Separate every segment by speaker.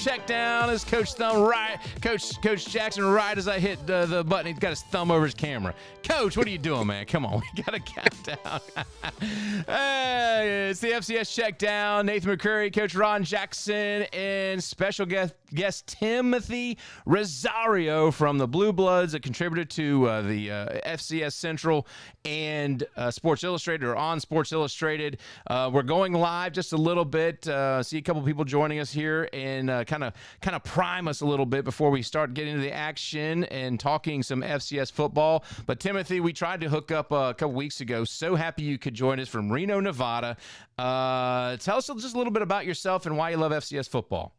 Speaker 1: CheckDown. As Coach Thumb right, Coach Jackson right as I hit the button. He's got his thumb over his camera. Coach, what are you doing, man? Come on, we got to count down. Hey, it's the FCS CheckDown. Nathan McCreary, Coach Ron Jackson, and special guest Timothy Rosario from the BlueBloods, a contributor to the FCS Central and Sports Illustrated, or on Sports Illustrated. We're going live just a little bit. See a couple people joining us here, and kind of prime us a little bit before we start getting into the action and talking some FCS football. But Timothy, we tried to hook up a couple weeks ago. So happy you could join us from Reno, Nevada. Tell us just a little bit about yourself and why you love FCS football.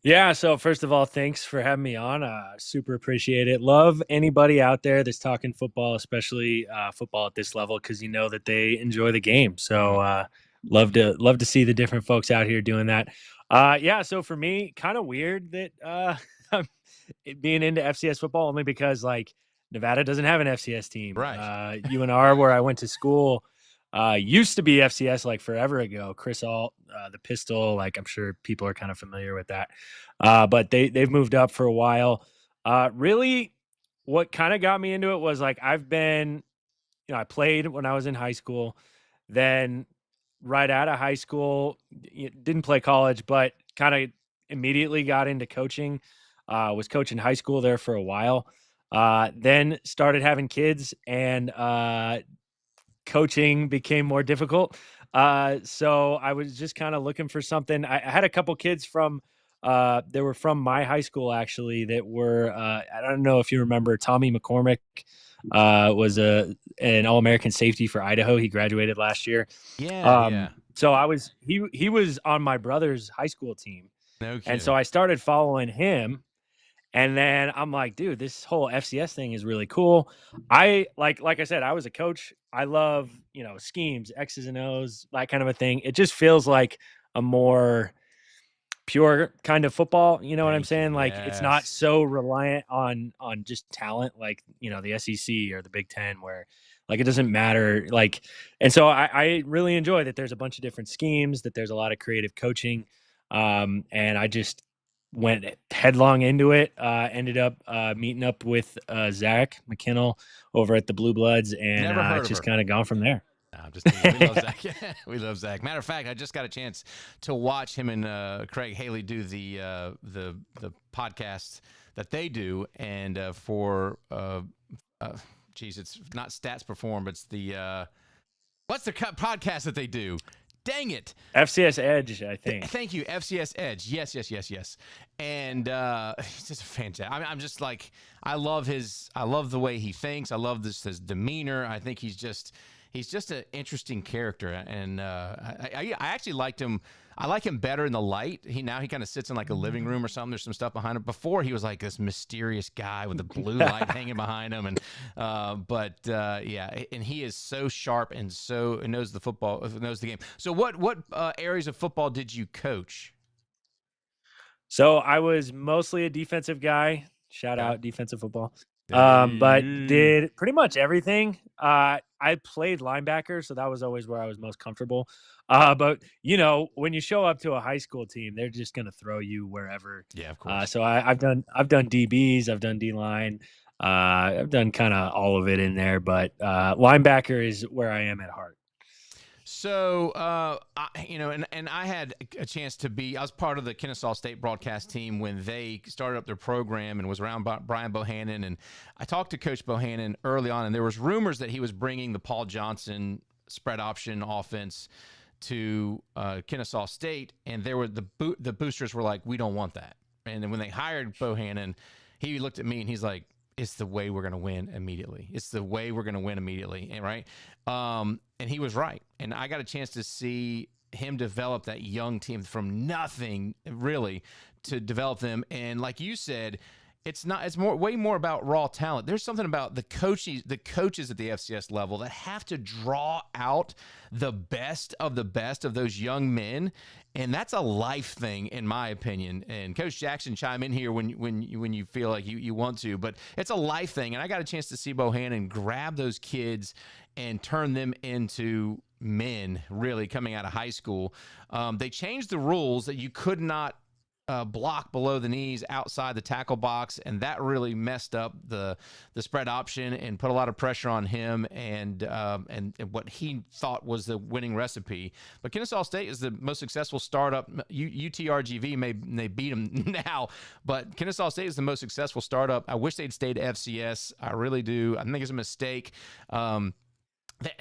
Speaker 2: Yeah, so first of all, thanks for having me on. Super appreciate it. Love anybody out there that's talking football, especially football at this level, because you know that they enjoy the game. So love to see the different folks out here doing that. Yeah, so for me, kind of weird that I'm being into FCS football, only because like Nevada doesn't have an FCS team.
Speaker 1: Right.
Speaker 2: UNR, where I went to school, used to be FCS like forever ago. Chris Alt, the Pistol, like I'm sure people are kind of familiar with that. But they've moved up for a while. Really, what kind of got me into it was like I played when I was in high school. Then right out of high school, didn't play college, but kind of immediately got into coaching. Was coaching high school there for a while. Then started having kids, and coaching became more difficult. So I was just kind of looking for something. I had a couple kids they were from my high school, actually, that were, I don't know if you remember, Tommy McCormick was an All-American safety for Idaho. He graduated last year.
Speaker 1: Yeah.
Speaker 2: So he was on my brother's high school team.
Speaker 1: No kidding.
Speaker 2: And so I started following him. And then I'm like, dude, this whole FCS thing is really cool. Like I said, I was a coach. I love, schemes, X's and O's, that kind of a thing. It just feels like a more pure kind of football. You know what I'm saying? Like It's not so reliant on just talent, like, the SEC or the Big Ten, where like it doesn't matter. Like, and so I really enjoy that there's a bunch of different schemes, that there's a lot of creative coaching. And I just went headlong into it. Ended up meeting up with Zach McKinnell over at the BlueBloods, and just kind of gone from there.
Speaker 1: No, we love Zach. We love Zach. Matter of fact, I just got a chance to watch him and Craig Haley do the podcast that they do, and it's not Stats Perform, but it's the what's the podcast that they do? Dang it.
Speaker 2: FCS Edge, I think.
Speaker 1: Thank you, FCS Edge. Yes. And he's just a fantastic. I'm just like, I love the way he thinks. I love his demeanor. I think he's just an interesting character. And I actually liked him. I like him better in the light. He kind of sits in like a living room or something. There's some stuff behind him. Before, he was like this mysterious guy with the blue light hanging behind him. And and he is so sharp and so knows the football, knows the game. So what areas of football did you coach?
Speaker 2: So I was mostly a defensive guy. Shout out defensive football. But did pretty much everything. I played linebacker, so that was always where I was most comfortable. But when you show up to a high school team, they're just going to throw you wherever.
Speaker 1: Yeah, of course.
Speaker 2: So I've done DBs, I've done D-line, I've done kind of all of it in there. But linebacker is where I am at heart.
Speaker 1: So, and I had a chance I was part of the Kennesaw State broadcast team when they started up their program, and was around Brian Bohannon. And I talked to Coach Bohannon early on, and there was rumors that he was bringing the Paul Johnson spread option offense to Kennesaw State. And there were the boosters were like, we don't want that. And then when they hired Bohannon, he looked at me and he's like, it's the way we're going to win immediately. It's the way we're going to win immediately. Right. And he was right. And I got a chance to see him develop that young team from nothing, really, to develop them. And like you said, it's way more about raw talent. There's something about the coaches at the FCS level that have to draw out the best of those young men. And that's a life thing, in my opinion. And Coach Jackson, chime in here when you feel like you want to. But it's a life thing. And I got a chance to see Bohannon grab those kids and turn them into men really coming out of high school. They changed the rules that you could not block below the knees outside the tackle box, and that really messed up the spread option and put a lot of pressure on him and what he thought was the winning recipe. But Kennesaw State is the most successful startup. UTRGV may beat them now, but Kennesaw State is the most successful startup. I wish they'd stayed FCS. I really do. I think it's a mistake. They're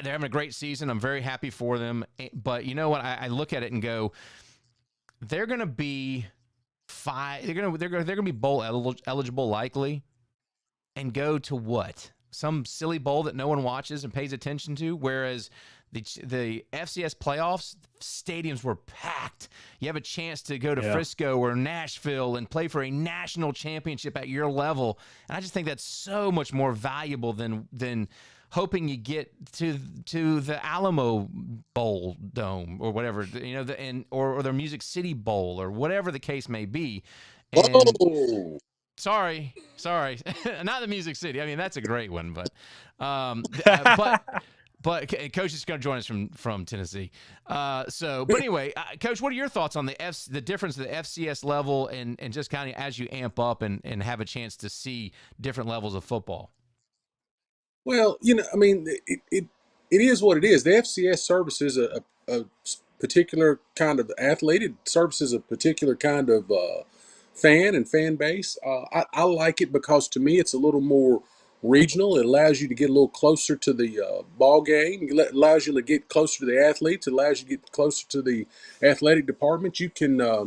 Speaker 1: having a great season. I'm very happy for them. But you know what? I look at it and go, they're going to be they're gonna be bowl eligible likely, and go to what, some silly bowl that no one watches and pays attention to. Whereas the FCS playoffs stadiums were packed. You have a chance to go to Frisco or Nashville and play for a national championship at your level, and I just think that's so much more valuable than hoping you get to the Alamo Bowl Dome or whatever, or their Music City Bowl or whatever the case may be. And sorry, not the Music City. I mean, that's a great one, but Coach is going to join us from Tennessee. But anyway, Coach, what are your thoughts on the difference of the FCS level and just kind of as you amp up and have a chance to see different levels of football?
Speaker 3: Well, I mean, it is what it is. The FCS services a particular kind of athlete. It services a particular kind of fan and fan base. I like it because to me it's a little more regional. It allows you to get a little closer to the ball game. It allows you to get closer to the athletes. It allows you to get closer to the athletic department. You can, I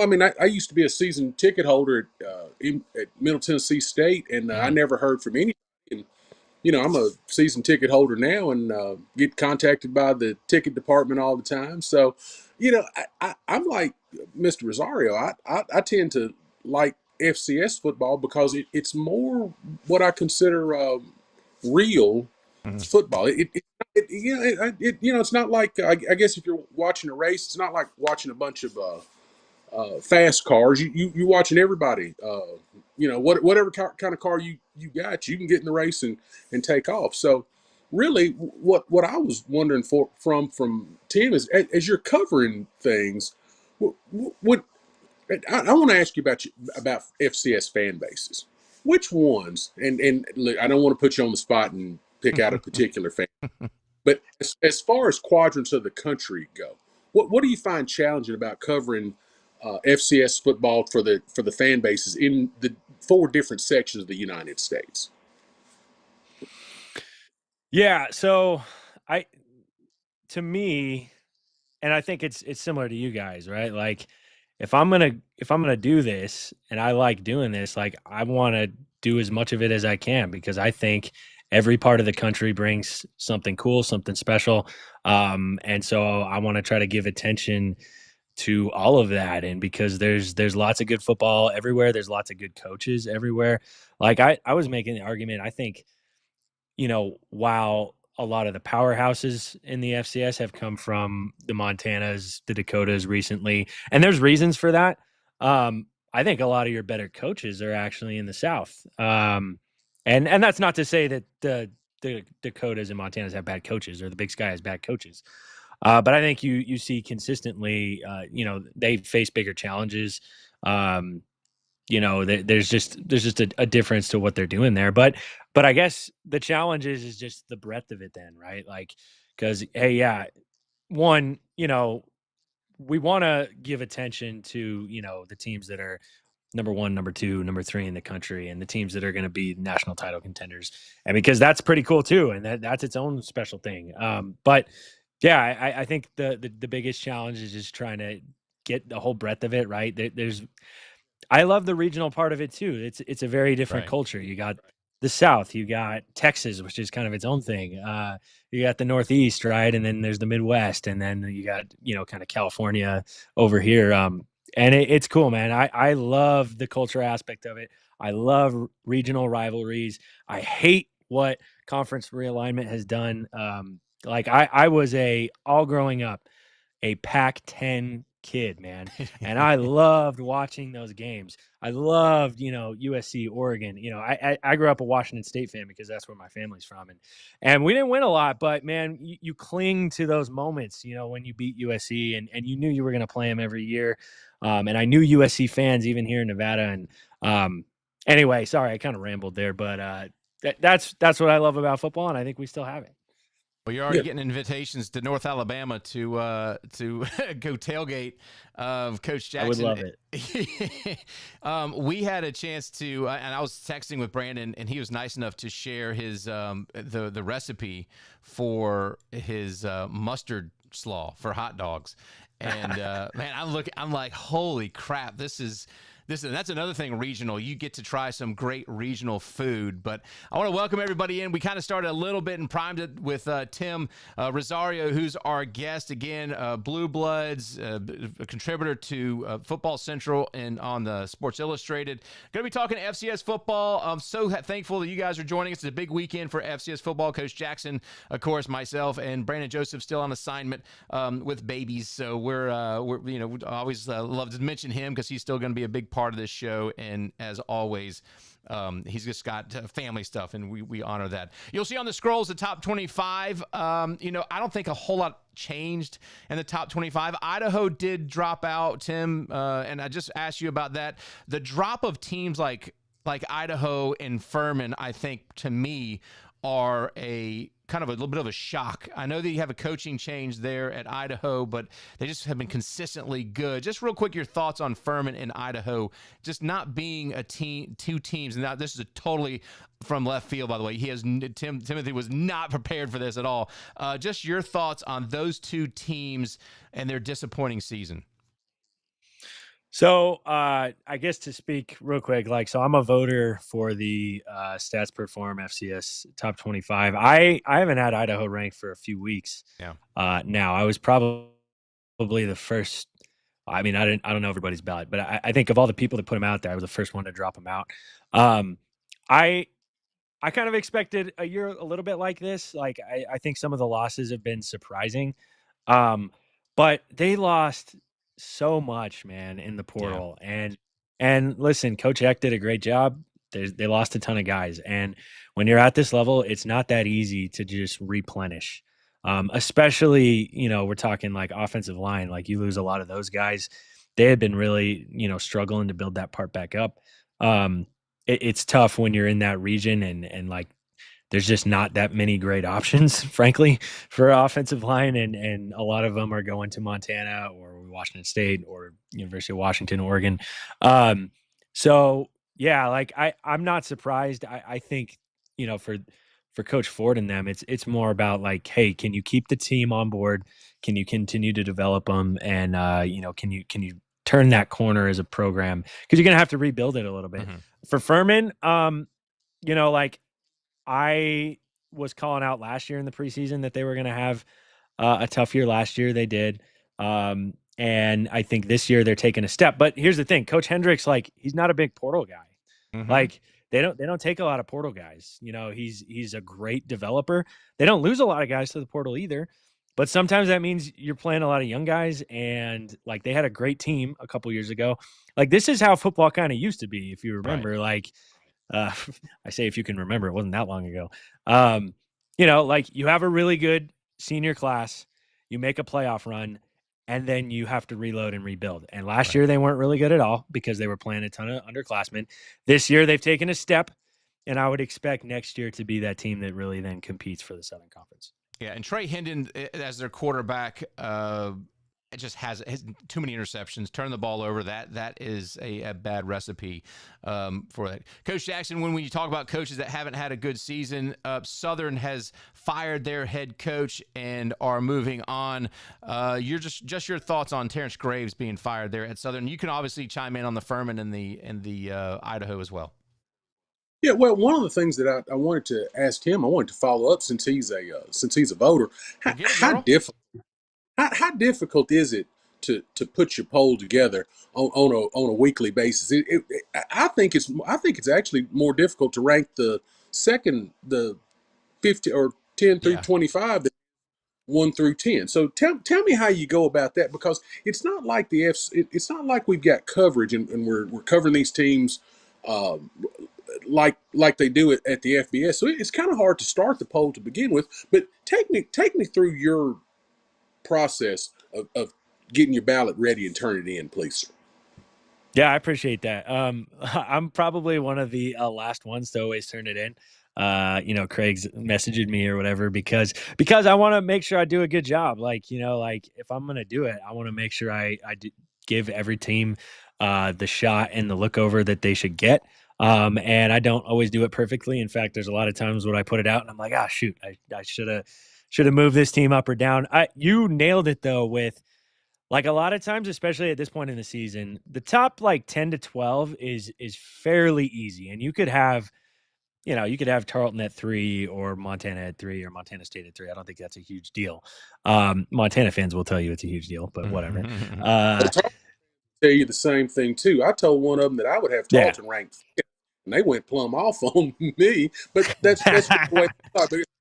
Speaker 3: mean, I used to be a season ticket holder at Middle Tennessee State, and I never heard from anybody. And, I'm a season ticket holder now and get contacted by the ticket department all the time. So, I'm like Mr. Rosario. I tend to like FCS football because it's more what I consider real football. It's not like I guess if you're watching a race, it's not like watching a bunch of fast cars. You watching everybody. Whatever kind of car you got, you can get in the race and take off. So really, what I was wondering from Tim is, as you're covering things, what I want to ask you about FCS fan bases. Which ones? And look, I don't want to put you on the spot and pick out a particular fan, but as far as quadrants of the country go, what do you find challenging about covering FCS football for the fan bases in the 4 different sections of the United States?
Speaker 2: Yeah, so to me, and I think it's similar to you guys, right? Like if I'm gonna do this and I like doing this, like I want to do as much of it as I can because I think every part of the country brings something cool, something special, and so I want to try to give attention to all of that. And because there's lots of good football everywhere, there's lots of good coaches everywhere. Like I was making the argument, I think, while a lot of the powerhouses in the FCS have come from the Montanas, the Dakotas recently, and there's reasons for that. I think a lot of your better coaches are actually in the South. And that's not to say that the Dakotas and Montanas have bad coaches or the Big Sky has bad coaches. But I think you see consistently, they face bigger challenges. There's just a difference to what they're doing there. But I guess the challenge is just the breadth of it then, right? Like, because, hey, yeah, one, we want to give attention to, the teams that are number 1, number 2, number 3 in the country, and the teams that are going to be national title contenders. And because that's pretty cool too. And that's its own special thing. But yeah, I think the biggest challenge is just trying to get the whole breadth of it, right? I love the regional part of it too. It's a very different culture. You got the South, you got Texas, which is kind of its own thing. You got the Northeast, right? And then there's the Midwest, and then you got, kind of California over here. And it's cool, man. I love the culture aspect of it. I love regional rivalries. I hate what conference realignment has done. Like I was all growing up, a Pac-10 kid, man. And I loved watching those games. I loved, USC, Oregon. I grew up a Washington State fan because that's where my family's from. And we didn't win a lot, but man, you cling to those moments, when you beat USC and you knew you were going to play them every year. And I knew USC fans even here in Nevada. And anyway, sorry, I kind of rambled there, but that's what I love about football. And I think we still have it.
Speaker 1: Well, you're already getting invitations to North Alabama to go tailgate of Coach Jackson.
Speaker 2: I would love it.
Speaker 1: We had a chance to, and I was texting with Brandon, and he was nice enough to share his the recipe for his mustard slaw for hot dogs. And man, I'm like, holy crap, that's another thing regional. You get to try some great regional food. But I want to welcome everybody in. We kind of started a little bit and primed it with Tim Rosario, who's our guest again. BlueBloods, a contributor to Football Central and on the Sports Illustrated. Going to be talking FCS football. I'm so thankful that you guys are joining us. It's a big weekend for FCS football. Coach Jackson, of course, myself, and Brandon Joseph still on assignment with babies. So we're always love to mention him because he's still going to be a big part of this show, and as always, he's just got family stuff, and we honor that. You'll see on the scrolls the top 25. I don't think a whole lot changed in the top 25. Idaho did drop out, Tim, and I just asked you about that. The drop of teams like Idaho and Furman, I think, to me, are a kind of a little bit of a shock. I know that you have a coaching change there at Idaho, but they just have been consistently good. Just real quick, your thoughts on Furman and Idaho, just not being a team, two teams. And now this is a totally from left field, by the way. Timothy was not prepared for this at all. Just your thoughts on those two teams and their disappointing season.
Speaker 2: So I guess to speak real quick, so I'm a voter for the Stats Perform FCS Top 25. I haven't had Idaho ranked for a few weeks.
Speaker 1: Yeah.
Speaker 2: Now I was probably the first. I mean, I don't know everybody's ballot, but I think of all the people that put him out there, I was the first one to drop him out. I kind of expected a year a little bit like this. I think some of the losses have been surprising, but they lost so much, man, in the portal. Yeah. And listen, Coach Eck did a great job. They lost a ton of guys. And when you're at this level, it's not that easy to just replenish. Especially, we're talking like offensive line, you lose a lot of those guys. They had been really, struggling to build that part back up. It's tough when you're in that region and there's just not that many great options, frankly, for offensive line. And a lot of them are going to Montana or Washington State or University of Washington, Oregon. So yeah, I'm not surprised. I think, for Coach Ford and them, it's more about hey, can you keep the team on board? Can you continue to develop them? And, can you turn that corner as a program? Because you're going to have to rebuild it a little bit. Mm-hmm. For Furman, I was calling out last year in the preseason that they were going to have a tough year. Last year they did. And I think this year they're taking a step. But here's the thing. Coach Hendricks, he's not a big portal guy. Mm-hmm. They don't take a lot of portal guys. He's a great developer. They don't lose a lot of guys to the portal either. But sometimes that means you're playing a lot of young guys. And they had a great team a couple years ago. This is how football kind of used to be, if you remember. Right. I say if you can remember, it wasn't that long ago. You have a really good senior class, you make a playoff run, and then you have to reload and rebuild. And last year they weren't really good at all because they were playing a ton of underclassmen. This year they've taken a step, and I would expect next year to be that team that really then competes for the Southern Conference. Yeah,
Speaker 1: and Trey Hendon as their quarterback, it just has too many interceptions, turn the ball over. That is a bad recipe for that. Coach Jackson, when you talk about coaches that haven't had a good season, Southern has fired their head coach and are moving on. You're just your thoughts on Terrence Graves being fired there at Southern. You can obviously chime in on the Furman and the Idaho as well.
Speaker 3: Yeah, well, one of the things that I wanted to ask him, I wanted to follow up since he's a voter. How difficult is it to put your poll together on a weekly basis? I think it's actually more difficult to rank the 50 or 10 through 25 than 1 through 10. So tell me how you go about that, because it's not like it's not like we've got coverage and we're covering these teams like they do it at the FBS. So it's kind of hard to start the poll to begin with. But take me through your process of getting your ballot ready and turn it in, please, sir.
Speaker 2: Yeah, I appreciate that. I'm probably one of the last ones to always turn it in. Craig's messaging me or whatever because I want to make sure I do a good job. Like, like if I'm going to do it, I want to make sure I give every team the shot and the look over that they should get. And I don't always do it perfectly. In fact, there's a lot of times when I put it out and I'm like, shoot, I should have moved this team up or down. You nailed it though with, like, a lot of times, especially at this point in the season, the top like 10 to 12 is fairly easy. And you could have Tarleton at 3 or Montana at 3 or Montana State at 3. I don't think that's a huge deal. Montana fans will tell you it's a huge deal, but whatever.
Speaker 3: Tell you the same thing too. I told one of them that I would have Tarleton ranked, and they went plumb off on me. But that's the way.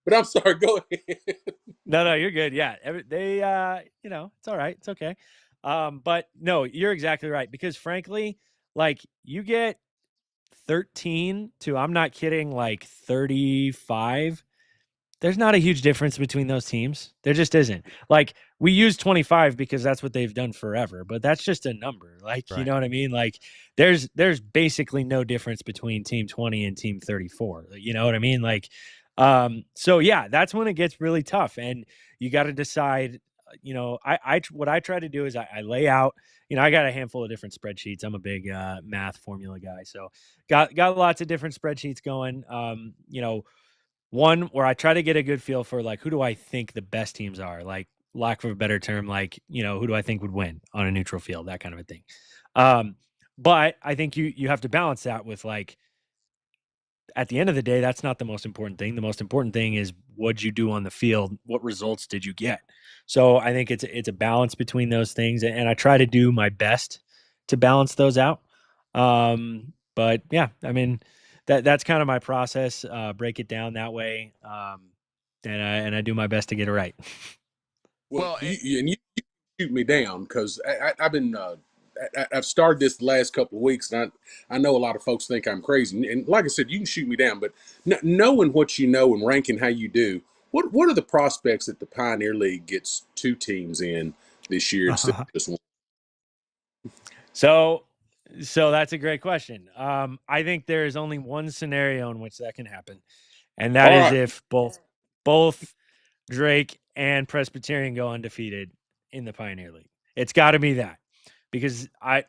Speaker 3: But I'm sorry. Go ahead.
Speaker 2: No, you're good. Yeah, they, it's all right. It's okay. But no, you're exactly right, because frankly, like, you get 13 to, I'm not kidding, like 35. There's not a huge difference between those teams. There just isn't. Like, we use 25 because that's what they've done forever, but that's just a number. Like, right. You know what I mean? Like, there's basically no difference between team 20 and team 34. You know what I mean? Like, so yeah, that's when it gets really tough, and you got to decide. What I try to do is I lay out. I got a handful of different spreadsheets. I'm a big math formula guy, so got lots of different spreadsheets going. One where I try to get a good feel for, like, who do I think the best teams are, like, lack of a better term, like, who do I think would win on a neutral field, that kind of a thing. But I think you have to balance that with, like, at the end of the day, that's not the most important thing. The most important thing is what'd you do on the field? What results did you get? So I think it's a balance between those things, and I try to do my best to balance those out. But yeah, I mean, that's kind of my process. Break it down that way, and I do my best to get it right.
Speaker 3: Well, you shoot me down, because I've been. I've started this the last couple of weeks, and I know a lot of folks think I'm crazy. And like I said, you can shoot me down, but knowing what you know and ranking how you do, what are the prospects that the Pioneer League gets 2 teams in this year instead of just 1?
Speaker 2: So that's a great question. I think there is only one scenario in which that can happen, and that is if both Drake and Presbyterian go undefeated in the Pioneer League. It's got to be that. Because I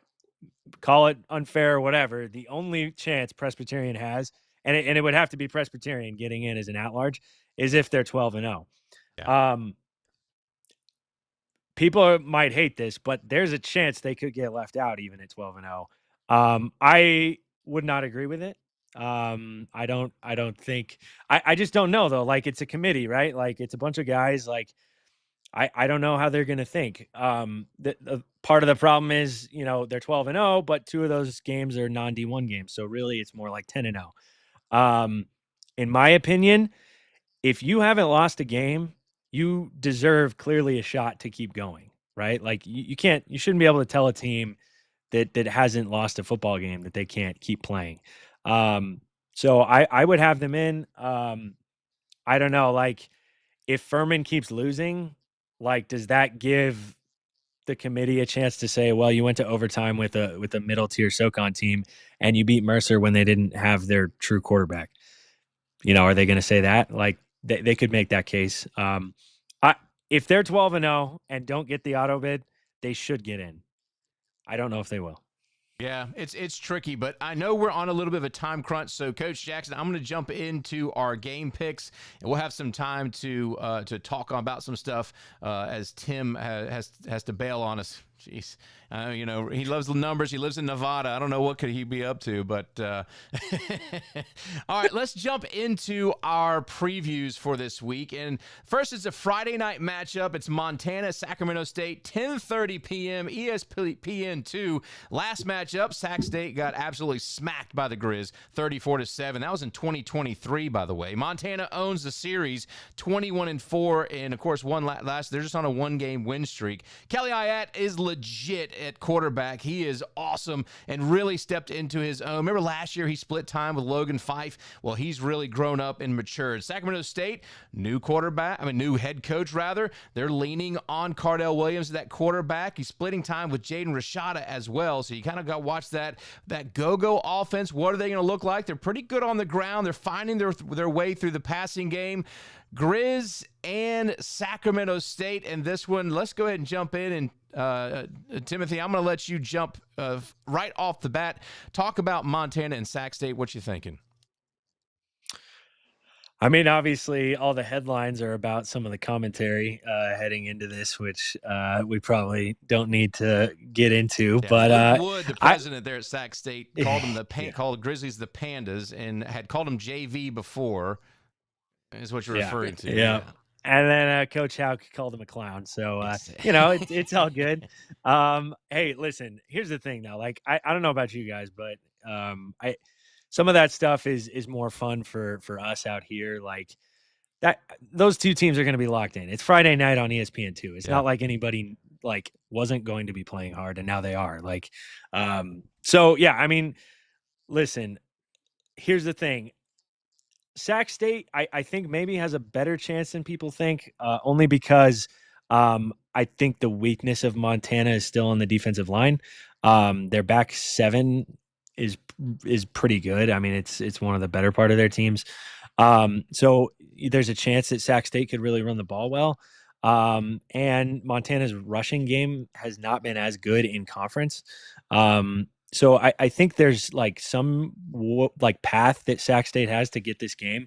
Speaker 2: call it unfair or whatever, the only chance Presbyterian has, and it would have to be Presbyterian getting in as an at-large, is if they're 12-0. Yeah. People might hate this, but there's a chance they could get left out even at 12-0. I would not agree with it. I don't think I just don't know though. Like, it's a committee, right? Like, it's a bunch of guys. Like, I don't know how they're going to think. The part of the problem is, they're 12-0, but 2 of those games are non-D1 games. So really it's more like 10-0. In my opinion, if you haven't lost a game, you deserve clearly a shot to keep going, right? Like, you shouldn't be able to tell a team that hasn't lost a football game that they can't keep playing. So I would have them in. I don't know, like, if Furman keeps losing, like, does that give the committee a chance to say, well, you went to overtime with a middle tier SoCon team and you beat Mercer when they didn't have their true quarterback? Are they going to say that? Like, they could make that case. If they're 12-0 and don't get the auto bid, they should get in. I don't know if they will.
Speaker 1: Yeah, it's tricky, but I know we're on a little bit of a time crunch. So, Coach Jackson, I'm going to jump into our game picks, and we'll have some time to talk about some stuff as Tim has to bail on us Jeez. He loves the numbers. He lives in Nevada. I don't know what could he be up to, but all right, let's jump into our previews for this week. And first, it's a Friday night matchup. It's Montana, Sacramento State, 10:30 p.m. ESPN2. Last matchup, Sac State got absolutely smacked by the Grizz, 34-7. That was in 2023, by the way. Montana owns the series, 21-4, and of course, won last. They're just on a one-game win streak. Kelly Ayat is legit at quarterback. He is awesome and really stepped into his own. Remember last year he split time with Logan Fife? Well, he's really grown up and matured. Sacramento State, new head coach rather. They're leaning on Cardell Williams, that quarterback. He's splitting time with Jaden Rashada as well. So you kind of got to watch that go-go offense. What are they going to look like? They're pretty good on the ground. They're finding their way through the passing game. Grizz and Sacramento State. And this one, let's go ahead and jump in. And Timothy, I'm going to let you jump right off the bat. Talk about Montana and Sac State. What you thinking?
Speaker 2: I mean, obviously, all the headlines are about some of the commentary heading into this, which we probably don't need to get into.
Speaker 1: Yeah,
Speaker 2: but
Speaker 1: Wood, the president there at Sac State, called them called Grizzlies the Pandas, and had called them JV before. Is what you're referring to.
Speaker 2: Yeah. And then Coach Houck called him a clown. So, it's all good. Hey, listen, here's the thing, though. Like, I don't know about you guys, but some of that stuff is more fun for us out here. Like, those two teams are going to be locked in. It's Friday night on ESPN2. It's not like anybody, wasn't going to be playing hard, and now they are. Listen, here's the thing. Sac State, I think maybe has a better chance than people think, only because I think the weakness of Montana is still on the defensive line. Their back seven is pretty good. I mean, it's one of the better part of their teams. So there's a chance that Sac State could really run the ball well. And Montana's rushing game has not been as good in conference. So I think there's some path that Sac State has to get this game.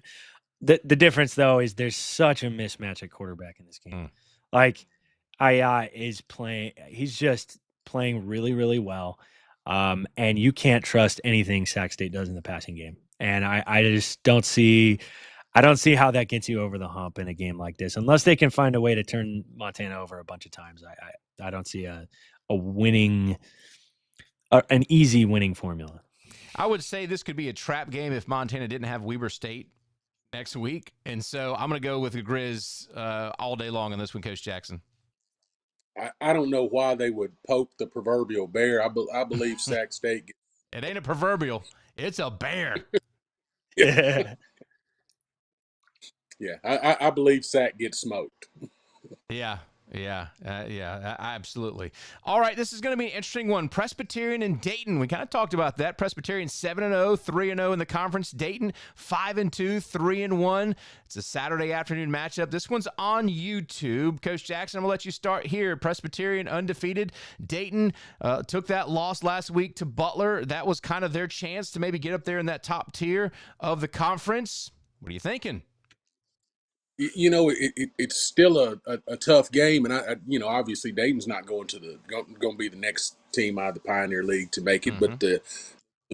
Speaker 2: The difference though is there's such a mismatch at quarterback in this game. Ayat is playing; he's just playing really, really well. And you can't trust anything Sac State does in the passing game. And I just don't see how that gets you over the hump in a game like this, unless they can find a way to turn Montana over a bunch of times. I don't see a winning. An easy winning formula.
Speaker 1: I would say this could be a trap game if Montana didn't have Weber State next week. And so I'm going to go with the Grizz all day long on this one, Coach Jackson.
Speaker 3: I don't know why they would poke the proverbial bear. I believe Sac State.
Speaker 1: It ain't a proverbial. It's a bear.
Speaker 3: Yeah. I believe Sac gets smoked.
Speaker 1: Yeah, absolutely. All right, this is going to be an interesting one. Presbyterian and Dayton. We kind of talked about that. Presbyterian 7-0, 3-0 in the conference. Dayton 5-2, 3-1. It's a Saturday afternoon matchup. This one's on YouTube. Coach Jackson, I'm going to let you start here. Presbyterian undefeated. Dayton took that loss last week to Butler. That was kind of their chance to maybe get up there in that top tier of the conference. What are you thinking?
Speaker 3: It's still a tough game, and I obviously Dayton's not going to be the next team out of the Pioneer League to make it, but the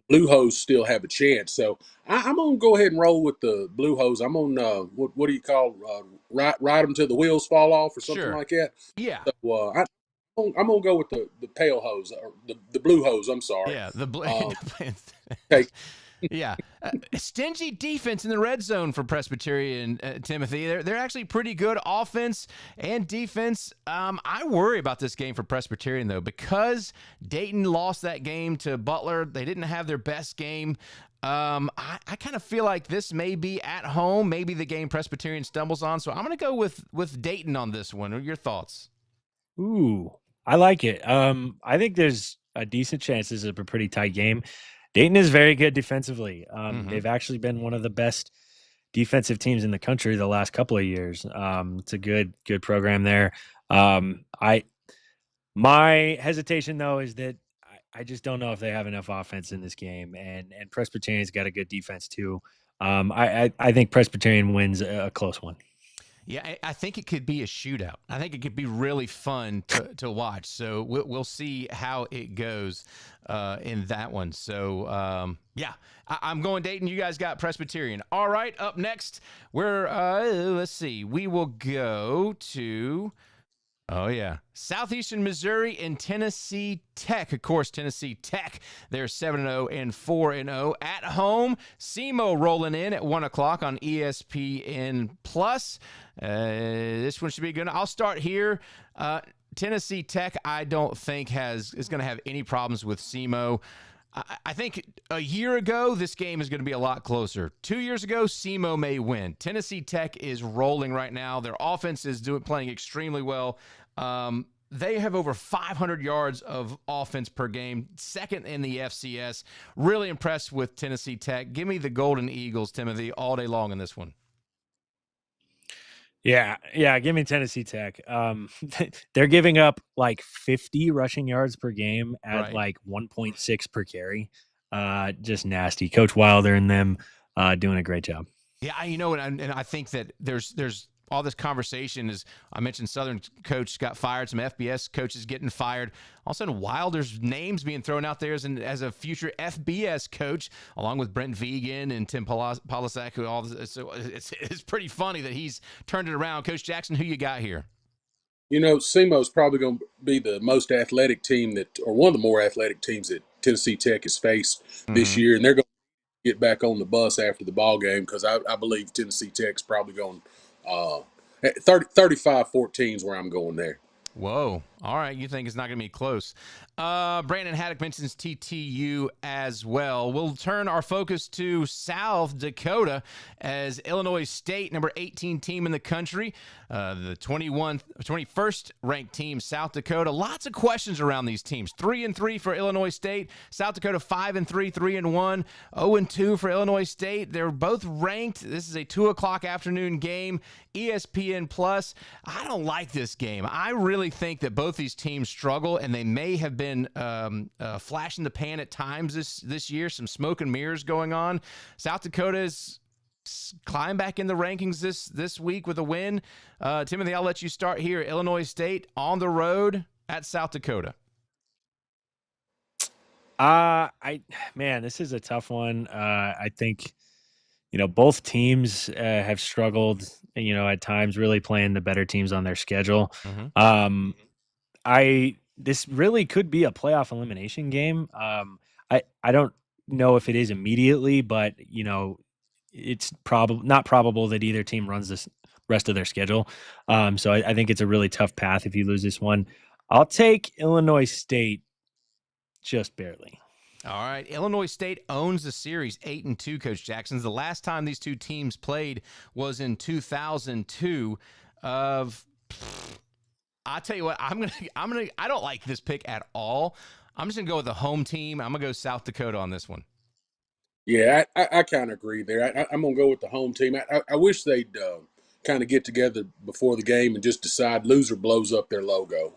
Speaker 3: Blue Hose still have a chance. So I'm gonna go ahead and roll with the Blue Hose. I'm on what do you call ride them till the wheels fall off or something like that.
Speaker 1: Yeah.
Speaker 3: So I'm gonna go with the Pale Hose or the Blue Hose. I'm sorry.
Speaker 1: Yeah, the blue.
Speaker 3: Take.
Speaker 1: Yeah. Stingy defense in the red zone for Presbyterian, Timothy. They're actually pretty good offense and defense. I worry about this game for Presbyterian, though, because Dayton lost that game to Butler. They didn't have their best game. I kind of feel like this may be at home. Maybe the game Presbyterian stumbles on. So I'm going to go with Dayton on this one. What are your thoughts?
Speaker 2: Ooh, I like it. I think there's a decent chance this is a pretty tight game. Dayton is very good defensively. They've actually been one of the best defensive teams in the country the last couple of years. It's a good program there. My hesitation though is that I just don't know if they have enough offense in this game, and Presbyterian's got a good defense too. I think Presbyterian wins a close one.
Speaker 1: Yeah, I think it could be a shootout. I think it could be really fun to watch. So we'll see how it goes in that one. So, yeah, I'm going Dayton. You guys got Presbyterian. All right, up next, let's see. We will go to... Oh, yeah. Southeastern Missouri and Tennessee Tech. Of course, Tennessee Tech, they're 7-0 and 4-0. At home, SEMO rolling in at 1 o'clock on ESPN+. This one should be good. I'll start here. Tennessee Tech, I don't think is going to have any problems with SEMO. I think a year ago, this game is going to be a lot closer. 2 years ago, SEMO may win. Tennessee Tech is rolling right now. Their offense is playing extremely well. They have over 500 yards of offense per game, second in the FCS. Really impressed with Tennessee Tech. Give me the Golden Eagles, Timothy, all day long in this one.
Speaker 2: Yeah, give me Tennessee Tech. They're giving up like 50 rushing yards per game at like 1.6 per carry. Just nasty. Coach Wilder and them doing a great job.
Speaker 1: Yeah, and I think that there's all this conversation is, I mentioned Southern coach got fired, some FBS coaches getting fired. All of a sudden, Wilder's names being thrown out there as a future FBS coach, along with Brent Vegan and Tim Polisak. So it's pretty funny that he's turned it around. Coach Jackson, who you got here?
Speaker 3: SEMO's probably going to be the most athletic team or one of the more athletic teams that Tennessee Tech has faced this year, and they're going to get back on the bus after the ball game because I believe Tennessee Tech's probably going 35-14 is where I'm going there.
Speaker 1: Whoa. All right. You think it's not going to be close. Brandon Haddock mentions TTU as well. We'll turn our focus to South Dakota as Illinois State, number 18 team in the country, the 21st ranked team, South Dakota. Lots of questions around these teams. 3-3 for Illinois State. South Dakota 5-3, 3-1, 0-2 for Illinois State. They're both ranked. This is a 2:00 afternoon game. ESPN+. I don't like this game. I really think that both these teams struggle, and they may have been flash in the pan at times this year. Some smoke and mirrors going on. South Dakota's climb back in the rankings this week with a win. Timothy, I'll let you start here. Illinois State on the road at South Dakota.
Speaker 2: This is a tough one. I think both teams have struggled, at times really playing the better teams on their schedule. This really could be a playoff elimination game. I don't know if it is immediately, but it's not probable that either team runs this rest of their schedule. So I think it's a really tough path if you lose this one. I'll take Illinois State just barely.
Speaker 1: All right. Illinois State owns the series 8-2, Coach Jackson's. The last time these two teams played was in 2002. I tell you what, I don't like this pick at all. I'm just going to go with the home team. I'm going to go South Dakota on this one.
Speaker 3: Yeah, I kind of agree there. I'm going to go with the home team. I wish they'd kind of get together before the game and just decide loser blows up their logo.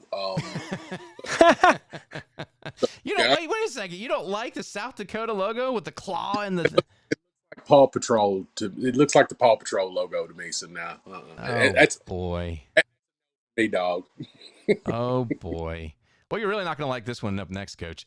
Speaker 1: Wait a second. You don't like the South Dakota logo with the claw and the
Speaker 3: Paw Patrol? It looks like the Paw Patrol logo to me. So now,
Speaker 1: boy,
Speaker 3: hey dog.
Speaker 1: Oh boy. Well, you're really not going to like this one up next, Coach.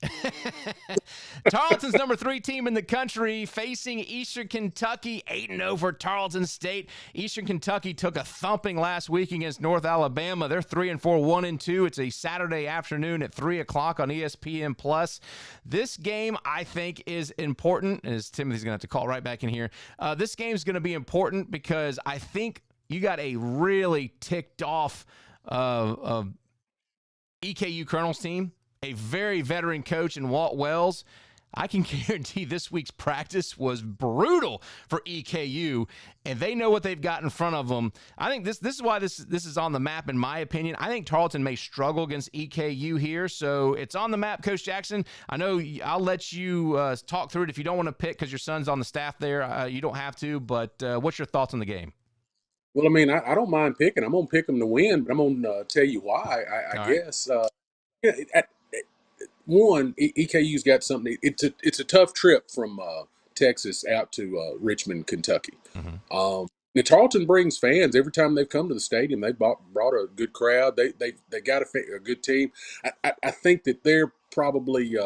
Speaker 1: Tarleton's number 3 team in the country facing Eastern Kentucky, 8-0 for Tarleton State. Eastern Kentucky took a thumping last week against North Alabama. They're 3-4, 1-2. It's a Saturday afternoon at 3 o'clock on ESPN+. This game, I think, is important, as Timothy's going to have to call right back in here. This game is going to be important because I think you got a really ticked off EKU Colonels team, a very veteran coach in Walt Wells. I can guarantee this week's practice was brutal for EKU, and they know what they've got in front of them. I think this is why this is on the map, in my opinion. I think Tarleton may struggle against EKU here, so it's on the map, Coach Jackson. I know I'll let you talk through it if you don't want to pick because your son's on the staff there. You don't have to, but what's your thoughts on the game?
Speaker 3: Well, I mean, I don't mind picking. I'm going to pick them to win, but I'm going to tell you why, I guess. One, EKU's got something. It's a tough trip from Texas out to Richmond, Kentucky. Now, Tarleton brings fans every time they've come to the stadium. They brought a good crowd. They got a good team. I think that they're probably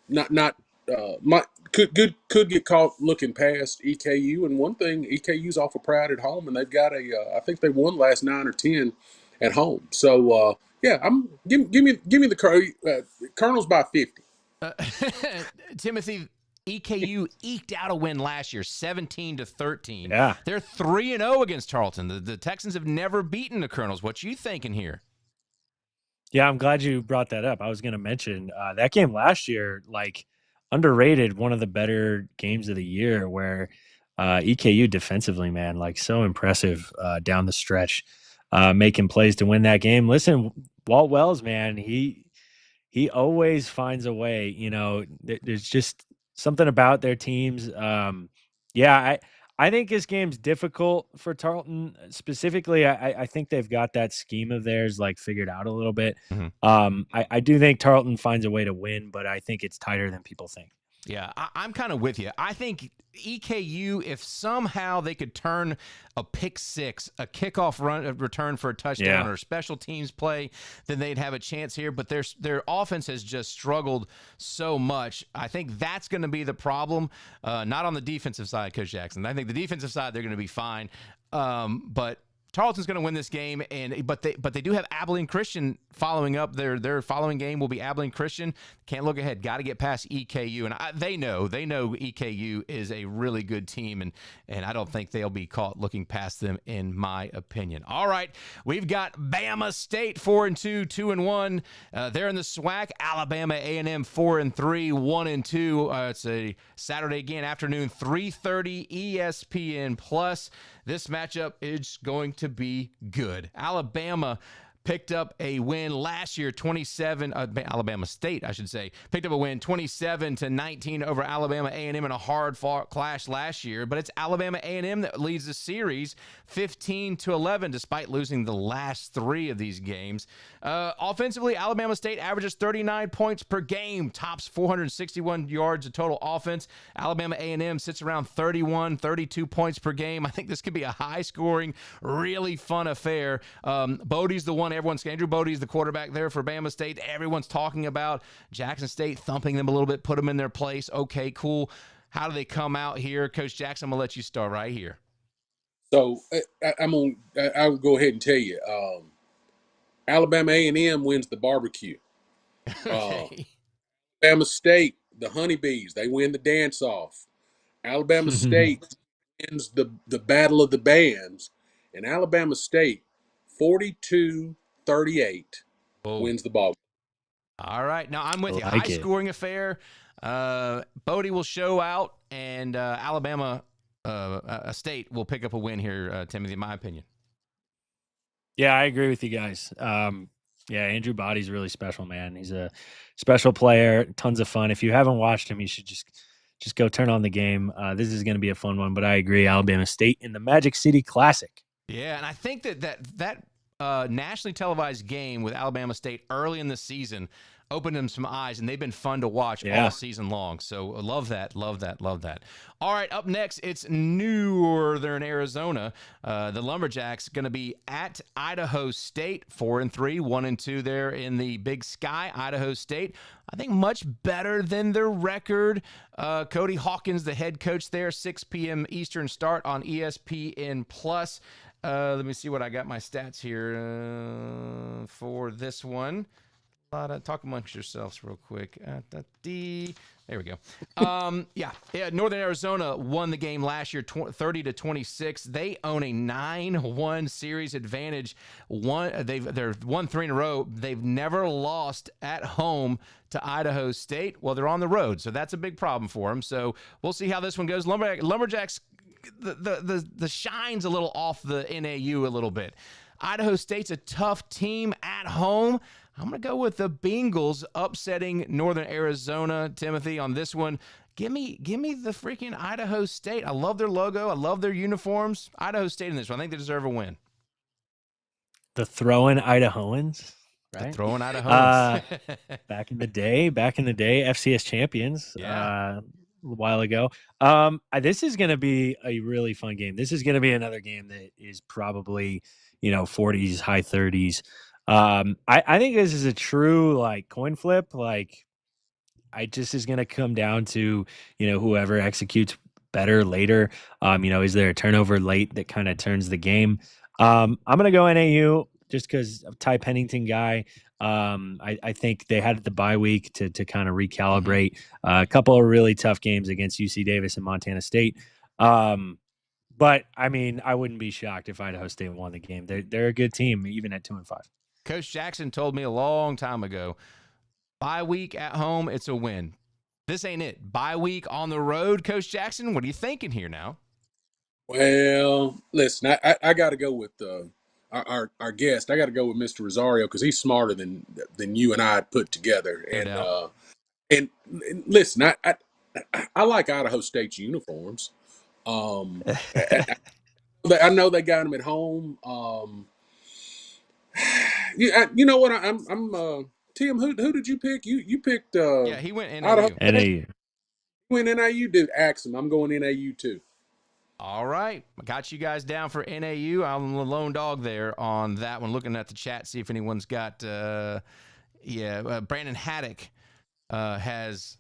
Speaker 3: not might could get caught looking past EKU. And one thing, EKU's awful proud at home, and they've got I think they won last 9 or 10 at home. So yeah, give me the Colonels by 50.
Speaker 1: Timothy, EKU eked out a win last year, 17-13.
Speaker 2: Yeah.
Speaker 1: They're 3-0 against Tarleton. The Texans have never beaten the Colonels. What you thinking here?
Speaker 2: Yeah, I'm glad you brought that up. I was going to mention that game last year, like underrated, one of the better games of the year, where EKU defensively, man, like so impressive down the stretch, making plays to win that game. Listen, Walt Wells, man, he always finds a way. You know, there's just something about their teams. Yeah, I think this game's difficult for Tarleton specifically. I think they've got that scheme of theirs like figured out a little bit.
Speaker 1: Mm-hmm.
Speaker 2: I do think Tarleton finds a way to win, but I think it's tighter than people think.
Speaker 1: Yeah, I'm kind of with you. I think EKU, if somehow they could turn a pick six, a kickoff return for a touchdown, or special teams play, then they'd have a chance here. But their offense has just struggled so much. I think that's going to be the problem. Not on the defensive side, Coach Jackson. I think the defensive side, they're going to be fine. But Tarleton's going to win this game, but they do have Abilene Christian following up. Their following game will be Abilene Christian. Can't look ahead. Got to get past EKU, and they know EKU is a really good team, and I don't think they'll be caught looking past them, in my opinion. All right, we've got Bama State 4-2, 2-1. They're in the SWAC. Alabama A&M 4-3, 1-2. It's a Saturday again afternoon, 3:30 ESPN Plus. This matchup is going to be good. Alabama picked up a win last year, Alabama State, I should say, picked up a win 27-19 over Alabama A&M in a hard-fought clash last year. But it's Alabama A&M that leads the series 15-11, despite losing the last 3 of these games. Offensively, Alabama State averages 39 points per game, tops 461 yards of total offense. Alabama A&M sits around 32 points per game. I think this could be a high-scoring, really fun affair. Bodie's the one Andrew Bodie's the quarterback there for Bama State. Everyone's talking about Jackson State thumping them a little bit, put them in their place. Okay, cool. How do they come out here? Coach Jackson, I'm going to let you start right here.
Speaker 3: So I'll go ahead and tell you, Alabama A&M wins the barbecue.
Speaker 1: Okay.
Speaker 3: Alabama State, the honeybees, they win the dance-off. Alabama State wins the battle of the bands. And Alabama State, 42-38, wins the ball.
Speaker 1: All right. Now, I'm with you.
Speaker 2: Like
Speaker 1: high-scoring affair. Bodie will show out, and Alabama State will pick up a win here, Timothy, in my opinion.
Speaker 2: Yeah, I agree with you guys. Yeah, Andrew Bodie's really special, man. He's a special player, tons of fun. If you haven't watched him, you should just go turn on the game. This is going to be a fun one, but I agree. Alabama State in the Magic City Classic.
Speaker 1: Yeah, and I think that nationally televised game with Alabama State early in the season opened them some eyes, and they've been fun to watch all season long. So love that. All right, up next, it's Northern Arizona. The Lumberjacks going to be at Idaho State, 4-3, 1-2 there in the Big Sky. Idaho State, I think much better than their record. Cody Hawkins, the head coach there, 6 p.m. Eastern start on ESPN Plus. Let me see what I got my stats here for this one. Talk amongst yourselves real quick. There we go. Yeah, Northern Arizona won the game last year 30-26. They own a 9-1 series advantage. They're won 3 in a row. They've never lost at home to Idaho State. Well, they're on the road, so that's a big problem for them. So we'll see how this one goes. Lumberjacks, the shine's a little off the NAU a little bit. Idaho State's a tough team at home. I'm going to go with the Bengals upsetting Northern Arizona, Timothy, on this one. Give me the freaking Idaho State. I love their logo. I love their uniforms. Idaho State in this one. I think they deserve a win.
Speaker 2: The throwing Idahoans, right?
Speaker 1: The throwing Idahoans.
Speaker 2: Back in the day, FCS champions.
Speaker 1: Yeah.
Speaker 2: while ago. This is going to be a really fun game. This is going to be another game that is probably, 40s, high 30s. I think this is a true like coin flip. Like, I just is going to come down to, whoever executes better later. Is there a turnover late that kind of turns the game? I'm going to go NAU just because of Ty Pennington guy. I think they had the bye week to kind of recalibrate. A couple of really tough games against UC Davis and Montana State. But I mean, I wouldn't be shocked if Idaho State won the game. They're a good team, even at 2-5.
Speaker 1: Coach Jackson told me a long time ago, bye week at home, it's a win. This ain't it. Bye week on the road, Coach Jackson. What are you thinking here now?
Speaker 3: Well, listen, I got to go with our guest. I got to go with Mr. Rosario because he's smarter than you and I had put together. And listen, I like Idaho State's uniforms. I know they got them at home. You know what? I'm Tim. Who did you pick? You picked.
Speaker 1: Yeah, he went NAU.
Speaker 3: Idaho.
Speaker 2: NAU.
Speaker 3: Went NAU, dude. Ask him. I'm going NAU too.
Speaker 1: All right. I got you guys down for NAU. I'm the lone dog there on that one. Looking at the chat, see if anyone's got, Brandon Haddock has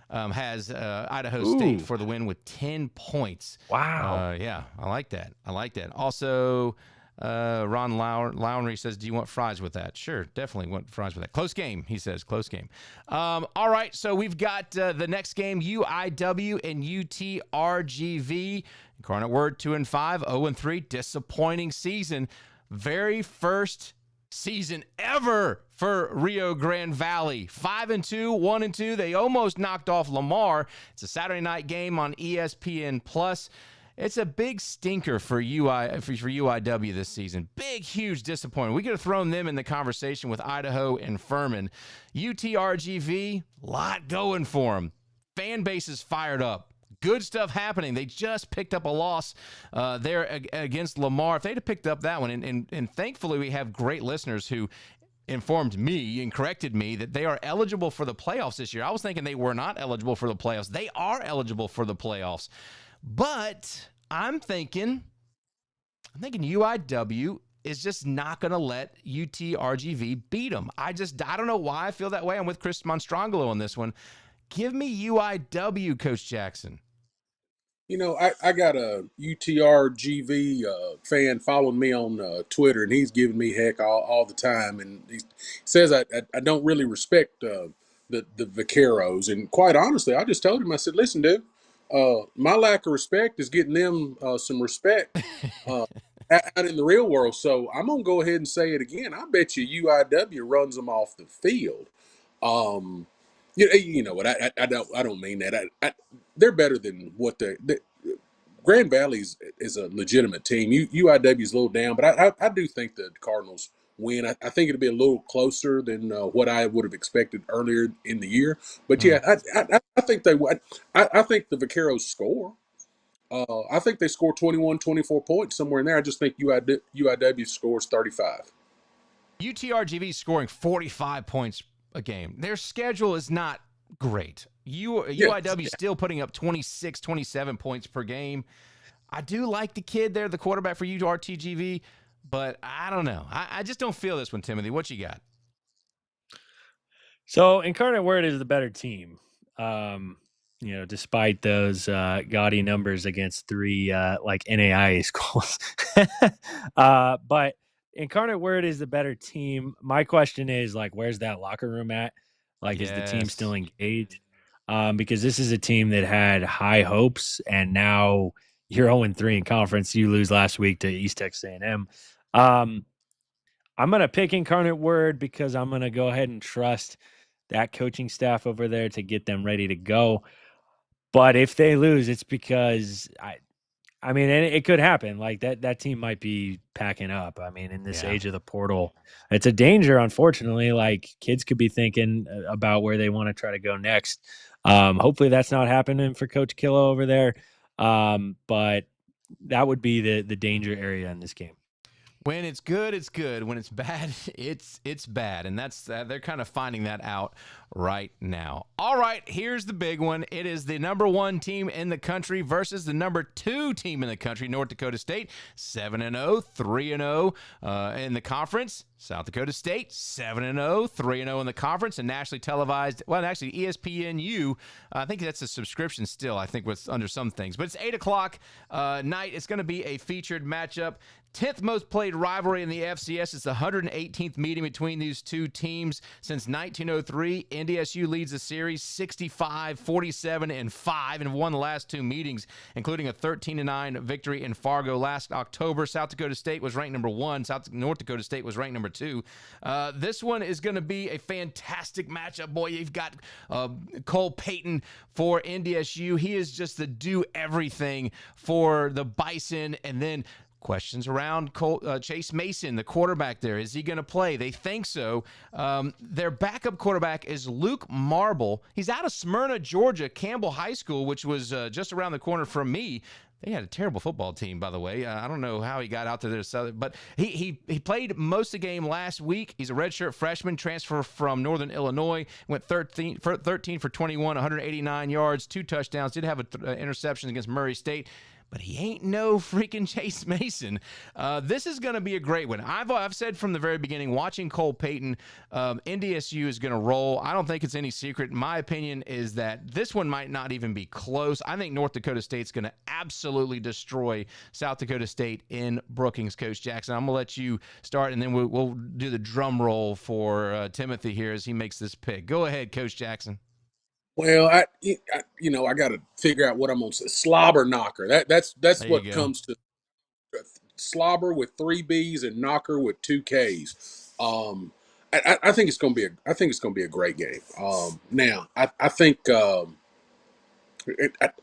Speaker 1: Idaho State for the win with 10 points.
Speaker 2: Wow.
Speaker 1: Yeah, I like that. Also, Ron Lowry says, do you want fries with that? Sure, definitely want fries with that. Close game, he says. Close game. All right, so we've got the next game, UIW and UTRGV. Incarnate Word 2-5, 0-3. Disappointing season. Very first season ever for Rio Grande Valley. 5-2, 1-2. They almost knocked off Lamar. It's a Saturday night game on ESPN Plus. It's a big stinker for UIW this season. Big, huge disappointment. We could have thrown them in the conversation with Idaho and Furman. UTRGV, lot going for them. Fan base is fired up. Good stuff happening. They just picked up a loss there against Lamar. If they'd have picked up that one, and thankfully we have great listeners who informed me and corrected me that they are eligible for the playoffs this year. I was thinking they were not eligible for the playoffs. They are eligible for the playoffs. But I'm thinking UIW is just not going to let UTRGV beat them. I don't know why I feel that way. I'm with Chris Monstrangelo on this one. Give me UIW, Coach Jackson.
Speaker 3: I got a UTRGV fan following me on Twitter, and he's giving me heck all the time. And he says I don't really respect the Vaqueros. And quite honestly, I just told him, I said, listen, dude, my lack of respect is getting them some respect out in the real world. So I'm going to go ahead and say it again. I bet you UIW runs them off the field. You know what? I don't mean that. They're better than what Grand Valley is a legitimate team. UIW is a little down, but I do think the Cardinals win. I think it'll be a little closer than what I would have expected earlier in the year. But yeah, I think they would. I think the Vaqueros score. I think they score 21, 24 points somewhere in there. I just think UIW scores 35.
Speaker 1: UTRGV scoring 45 points a game. Their schedule is not great. UIW still putting up 26, 27 points per game. I do like the kid there, the quarterback for UTRGV, but I don't know. I just don't feel this one, Timothy. What you got?
Speaker 2: So Incarnate Word is the better team. Despite those gaudy numbers against three NAIA schools. But Incarnate Word is the better team. My question is, where's that locker room at? Is the team still engaged? Because this is a team that had high hopes, and now you're 0-3 in conference. You lose last week to East Texas A&M. I'm going to pick Incarnate Word because I'm going to go ahead and trust that coaching staff over there to get them ready to go. But if they lose, it's because I mean, and it could happen. That team might be packing up. I mean, in this age of the portal, it's a danger, unfortunately. Kids could be thinking about where they want to try to go next. Hopefully that's not happening for Coach Killo over there. But that would be the danger area in this game.
Speaker 1: When it's good, it's good. When it's bad, it's bad, and that's they're kind of finding that out right now. All right, here's the big one. It is the number 1 team in the country versus the number 2 team in the country, North Dakota State, 7-0, 3-0 in the conference. South Dakota State, 7-0, 3-0 in the conference, and nationally televised. Well, actually, ESPNU, I think that's a subscription still, I think, was under some things. But it's 8 o'clock night. It's going to be a featured matchup. 10th most played rivalry in the FCS. It's the 118th meeting between these two teams since 1903. NDSU leads the series 65, 47, and 5, and won the last 2 meetings, including a 13-9 victory in Fargo last October. South Dakota State was ranked number 1. North Dakota State was ranked number 2. This one is going to be a fantastic matchup. Boy, you've got Cole Payton for NDSU. He is just the do-everything for the Bison, and then questions around Chase Mason, the quarterback there. Is he going to play? They think so. Their backup quarterback is Luke Marble. He's out of Smyrna, Georgia, Campbell High School, which was just around the corner from me. They had a terrible football team, by the way. I don't know how he got out to their southern, but he played most of the game last week. He's a redshirt freshman, transfer from Northern Illinois. Went 13 for 21, 189 yards, 2 touchdowns. Did have an interception against Murray State. But he ain't no freaking Chase Mason. This is going to be a great one. I've said from the very beginning, watching Cole Payton, NDSU is going to roll. I don't think it's any secret. My opinion is that this one might not even be close. I think North Dakota State's going to absolutely destroy South Dakota State in Brookings, Coach Jackson. I'm going to let you start, and then we'll do the drum roll for Timothy here as he makes this pick. Go ahead, Coach Jackson.
Speaker 3: Well, I got to figure out what I'm going to say. Slobber knocker. That's what comes to slobber with 3 B's and knocker with 2 K's. I think it's going to be a great game. Now, I think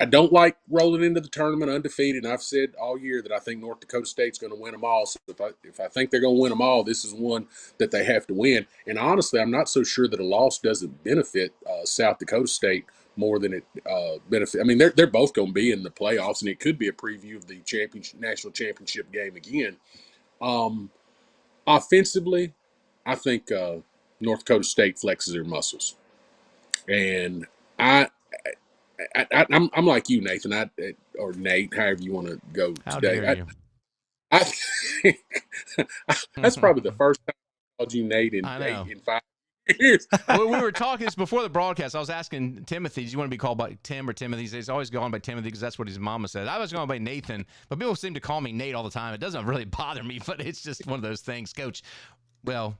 Speaker 3: I don't like rolling into the tournament undefeated. And I've said all year that I think North Dakota State's going to win them all. So if I think they're going to win them all, this is one that they have to win. And honestly, I'm not so sure that a loss doesn't benefit South Dakota State more than it benefits. I mean, they're both going to be in the playoffs, and it could be a preview of the national championship game again. Offensively, I think North Dakota State flexes their muscles, and I'm like you, Nathan, or Nate, however you want to go today. I think that's probably the first time I called you Nate in 5 years.
Speaker 1: Well, we were talking this before the broadcast. I was asking Timothy, do you want to be called by Tim or Timothy? He's always going by Timothy because that's what his mama said. I was going by Nathan, but people seem to call me Nate all the time. It doesn't really bother me, but it's just one of those things, Coach. Well,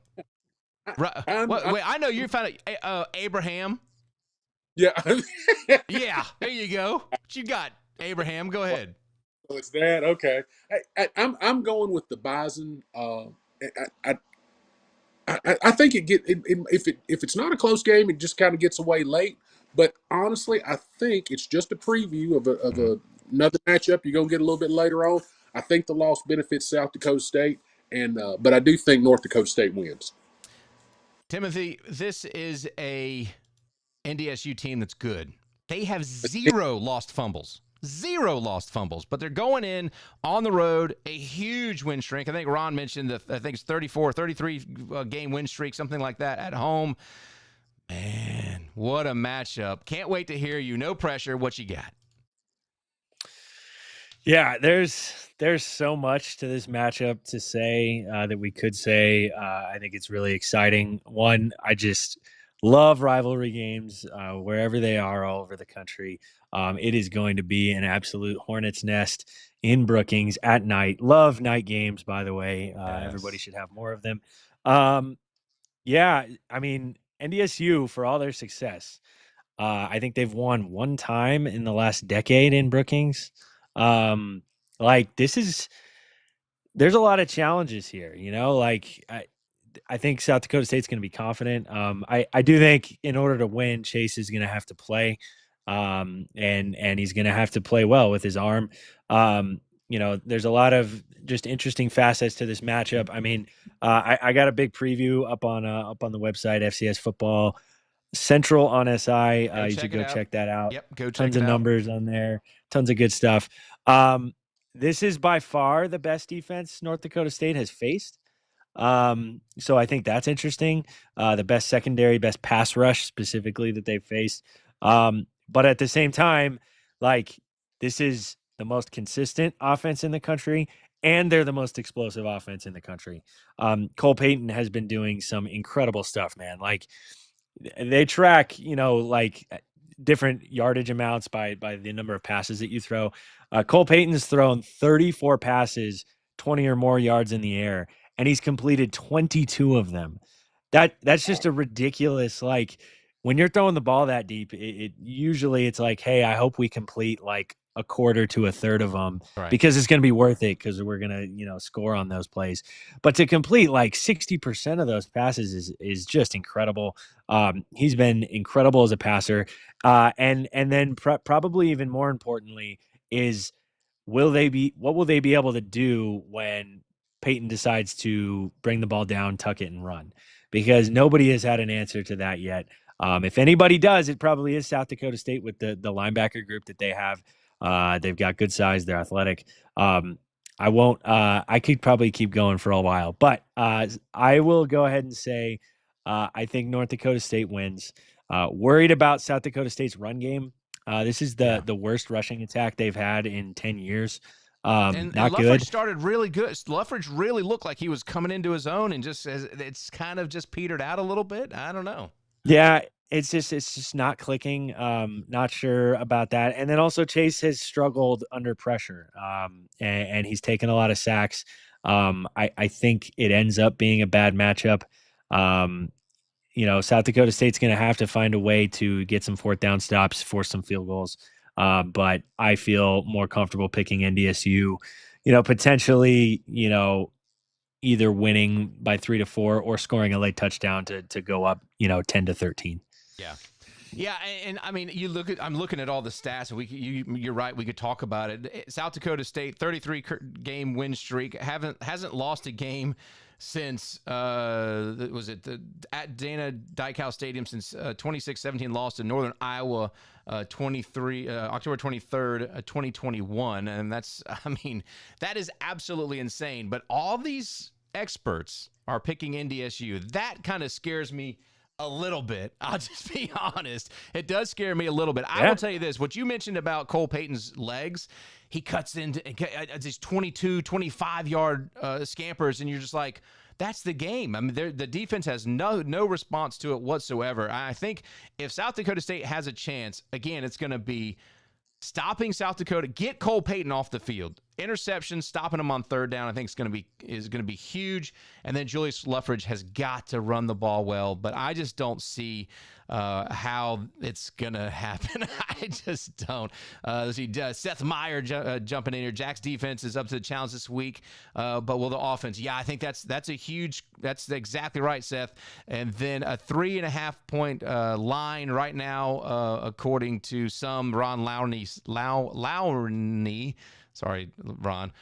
Speaker 1: wait, I know you found Abraham.
Speaker 3: Yeah.
Speaker 1: Yeah, there you go. What you got, Abraham? Go ahead.
Speaker 3: Oh, it's that? Okay. I'm going with the Bison. I think if it's not a close game, it just kind of gets away late. But honestly, I think it's just a preview of another matchup you're going to get a little bit later on. I think the loss benefits South Dakota State, but I do think North Dakota State wins.
Speaker 1: Timothy, this is a NDSU team that's good. They have 0 lost fumbles. 0 lost fumbles, but they're going in on the road, a huge win streak. I think Ron mentioned that I think it's 33 game win streak, something like that at home. Man, what a matchup. Can't wait to hear you. No pressure. What you got?
Speaker 2: Yeah, there's so much to this matchup to say that we could say. I think it's really exciting. One, I just love rivalry games wherever they are all over the country. It is going to be an absolute hornet's nest in Brookings at night. Love night games, by the way. Yes. Everybody should have more of them. Yeah, I mean, NDSU, for all their success, I think they've won 1 time in the last decade in Brookings. There's a lot of challenges here, I think South Dakota State's going to be confident. I do think in order to win, Chase is going to have to play, and he's going to have to play well with his arm. There's a lot of just interesting facets to this matchup. I mean, I got a big preview up on the website, FCS Football Central on SI. You should go check that out.
Speaker 1: Yep, go check
Speaker 2: tons
Speaker 1: it
Speaker 2: of
Speaker 1: out.
Speaker 2: Numbers on there, tons of good stuff. this is by far the best defense North Dakota State has faced. So I think that's interesting. The best secondary, best pass rush specifically that they've faced. But at the same time, like, this is the most consistent offense in the country, and they're the most explosive offense in the country. Cole Payton has been doing some incredible stuff, man. Like, they track, like, different yardage amounts by the number of passes that you throw. Cole Payton's thrown 34 passes, 20 or more yards in the air, and he's completed 22 of them. That's just a ridiculous, like, when you're throwing the ball that deep, it usually it's like, hey, I hope we complete like a quarter to a third of them,
Speaker 1: Right.
Speaker 2: because it's going to be worth it, because we're going to, score on those plays. But to complete like 60% of those passes is just incredible. He's been incredible as a passer. And then probably even more importantly is, what will they be able to do when Peyton decides to bring the ball down, tuck it, and run? Because nobody has had an answer to that yet. If anybody does, it probably is South Dakota State with the linebacker group that they have. They've got good size. They're athletic. I could probably keep going for a while, but I will go ahead and say I think North Dakota State wins. Worried about South Dakota State's run game. This is the worst rushing attack they've had in 10 years.
Speaker 1: And
Speaker 2: not
Speaker 1: Luffridge
Speaker 2: good.
Speaker 1: started really good. Luffridge really looked like he was coming into his own, and it's kind of just petered out a little bit. I don't know.
Speaker 2: Yeah, it's just not clicking. Not sure about that. And then also Chase has struggled under pressure. And he's taken a lot of sacks. I think it ends up being a bad matchup. South Dakota State's going to have to find a way to get some fourth down stops, force some field goals. But I feel more comfortable picking NDSU, potentially, either winning by 3 to 4 or scoring a late touchdown to go up, 10 to 13.
Speaker 1: Yeah, and I mean, I'm looking at all the stats, and you're right. We could talk about it. South Dakota State 33 game win streak, hasn't lost a game since at Dana Dykhouse Stadium since 26-17 lost to Northern Iowa October 23rd, 2021, and that is absolutely insane. But all these experts are picking NDSU. That kind of scares me a little bit. I'll just be honest. It does scare me a little bit. I will tell you this. What you mentioned about Cole Payton's legs, he cuts into these 22, 25-yard scampers, and you're just like, that's the game. I mean, the defense has no response to it whatsoever. I think if South Dakota State has a chance, again, it's going to be stopping South Dakota, get Cole Payton off the field. Interception, stopping him on third down, I think is going to be huge. And then Julius Luffridge has got to run the ball well, but I just don't see how it's going to happen. I just don't. Let's see, Seth Meyer jumping in here. Jack's defense is up to the challenge this week, but will the offense? Yeah, I think that's exactly right, Seth. And then a 3.5 point line right now, according to some Ron Lowney. Sorry, Ron.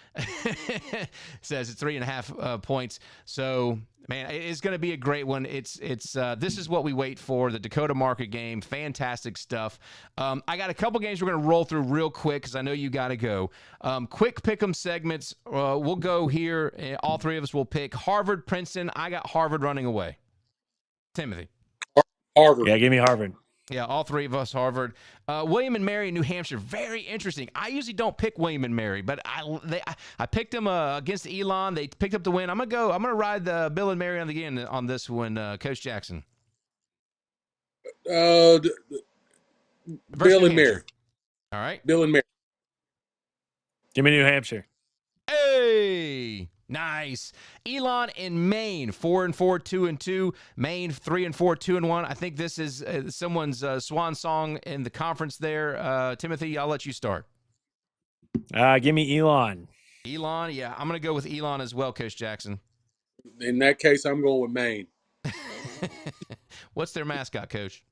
Speaker 1: Says it's 3.5 points. So, man, it's going to be a great one. This is what we wait for, the Dakota market game. Fantastic stuff. I got a couple games we're going to roll through real quick because I know you got to go. Quick pick'em segments. We'll go here. All three of us will pick Harvard, Princeton. I got Harvard running away. Timothy.
Speaker 3: Harvard.
Speaker 2: Yeah, give me Harvard.
Speaker 1: Yeah, all three of us, Harvard. William and Mary, New Hampshire, very interesting. I usually don't pick William and Mary, but I picked them against Elon. They picked up the win. I'm gonna ride the Bill and Mary on this one, Coach Jackson.
Speaker 3: Bill and Mary.
Speaker 1: All right,
Speaker 3: Bill and Mary.
Speaker 2: Give me New Hampshire.
Speaker 1: Hey, nice. Elon in Maine, 4-4, 2-2. Maine 3-4, 2-1. I think this is someone's swan song in the conference there. Timothy, I'll let you start.
Speaker 2: Give me Elon.
Speaker 1: Elon, yeah, I'm gonna go with Elon as well, Coach Jackson.
Speaker 3: In that case, I'm going with Maine.
Speaker 1: What's their mascot, Coach?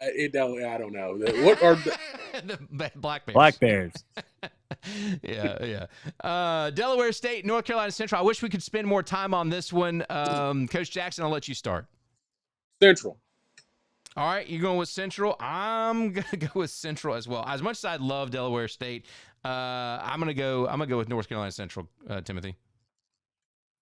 Speaker 3: I don't know. What are
Speaker 1: the Black Bears?
Speaker 2: Black Bears.
Speaker 1: Yeah. Delaware State, North Carolina Central. I wish we could spend more time on this one. Coach Jackson, I'll let you start.
Speaker 3: Central.
Speaker 1: All right, you're going with Central. I'm gonna go with Central as well. As much as I love Delaware State, I'm gonna go with North Carolina Central. Timothy.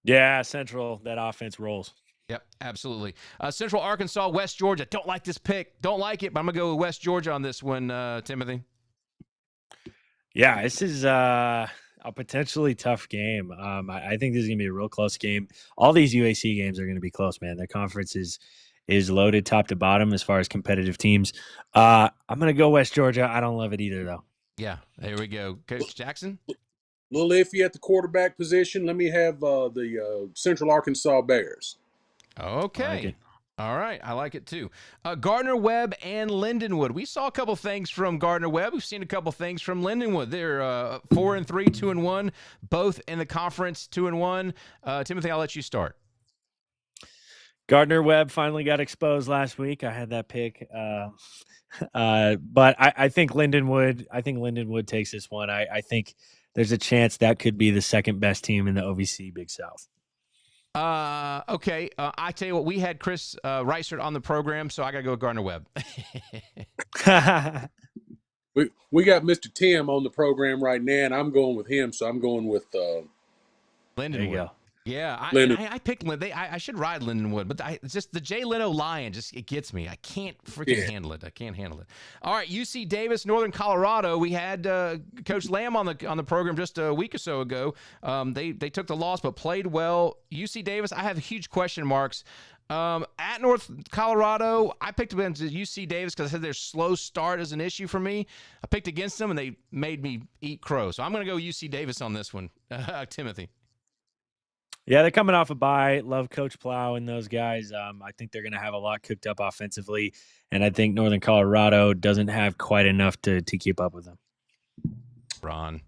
Speaker 2: Yeah, Central. That offense rolls.
Speaker 1: Yep, absolutely. Central Arkansas, West Georgia. Don't like this pick. Don't like it, but I'm gonna go with West Georgia on this one. Timothy.
Speaker 2: Yeah, this is a potentially tough game. I think this is gonna be a real close game. All these UAC games are gonna be close, man. Their conference is loaded top to bottom as far as competitive teams. I'm going to go West Georgia. I don't love it either, though.
Speaker 1: Yeah, there we go. Coach Jackson?
Speaker 3: A little iffy at the quarterback position. Let me have the Central Arkansas Bears.
Speaker 1: Okay. Like all right. I like it, too. Gardner-Webb and Lindenwood. We saw a couple things from Gardner-Webb. We've seen a couple things from Lindenwood. They're 4-3, 2-1, both in the conference, 2-1. Timothy, I'll let you start.
Speaker 2: Gardner-Webb finally got exposed last week. I had that pick. But I think Lindenwood takes this one. I think there's a chance that could be the second best team in the OVC Big South.
Speaker 1: Okay. I tell you what, we had Chris Reisert on the program, so I got to go with Gardner-Webb.
Speaker 3: we got Mr. Tim on the program right now, and I'm going with him, so I'm going with
Speaker 1: Lindenwood.
Speaker 2: There you go.
Speaker 1: Yeah, I picked Lindenwood. I should ride Lindenwood, but it's just the Jay Leno Lion it gets me. I can't freaking handle it. I can't handle it. All right, UC Davis, Northern Colorado. We had Coach Lamb on the program just a week or so ago. They took the loss but played well. UC Davis, I have huge question marks. At North Colorado, I picked against UC Davis because I said their slow start is an issue for me. I picked against them, and they made me eat crow. So I'm going to go UC Davis on this one. Timothy.
Speaker 2: Yeah, they're coming off a bye. Love Coach Plow and those guys. I think they're going to have a lot cooked up offensively, and I think Northern Colorado doesn't have quite enough to keep up with them.
Speaker 1: Ron.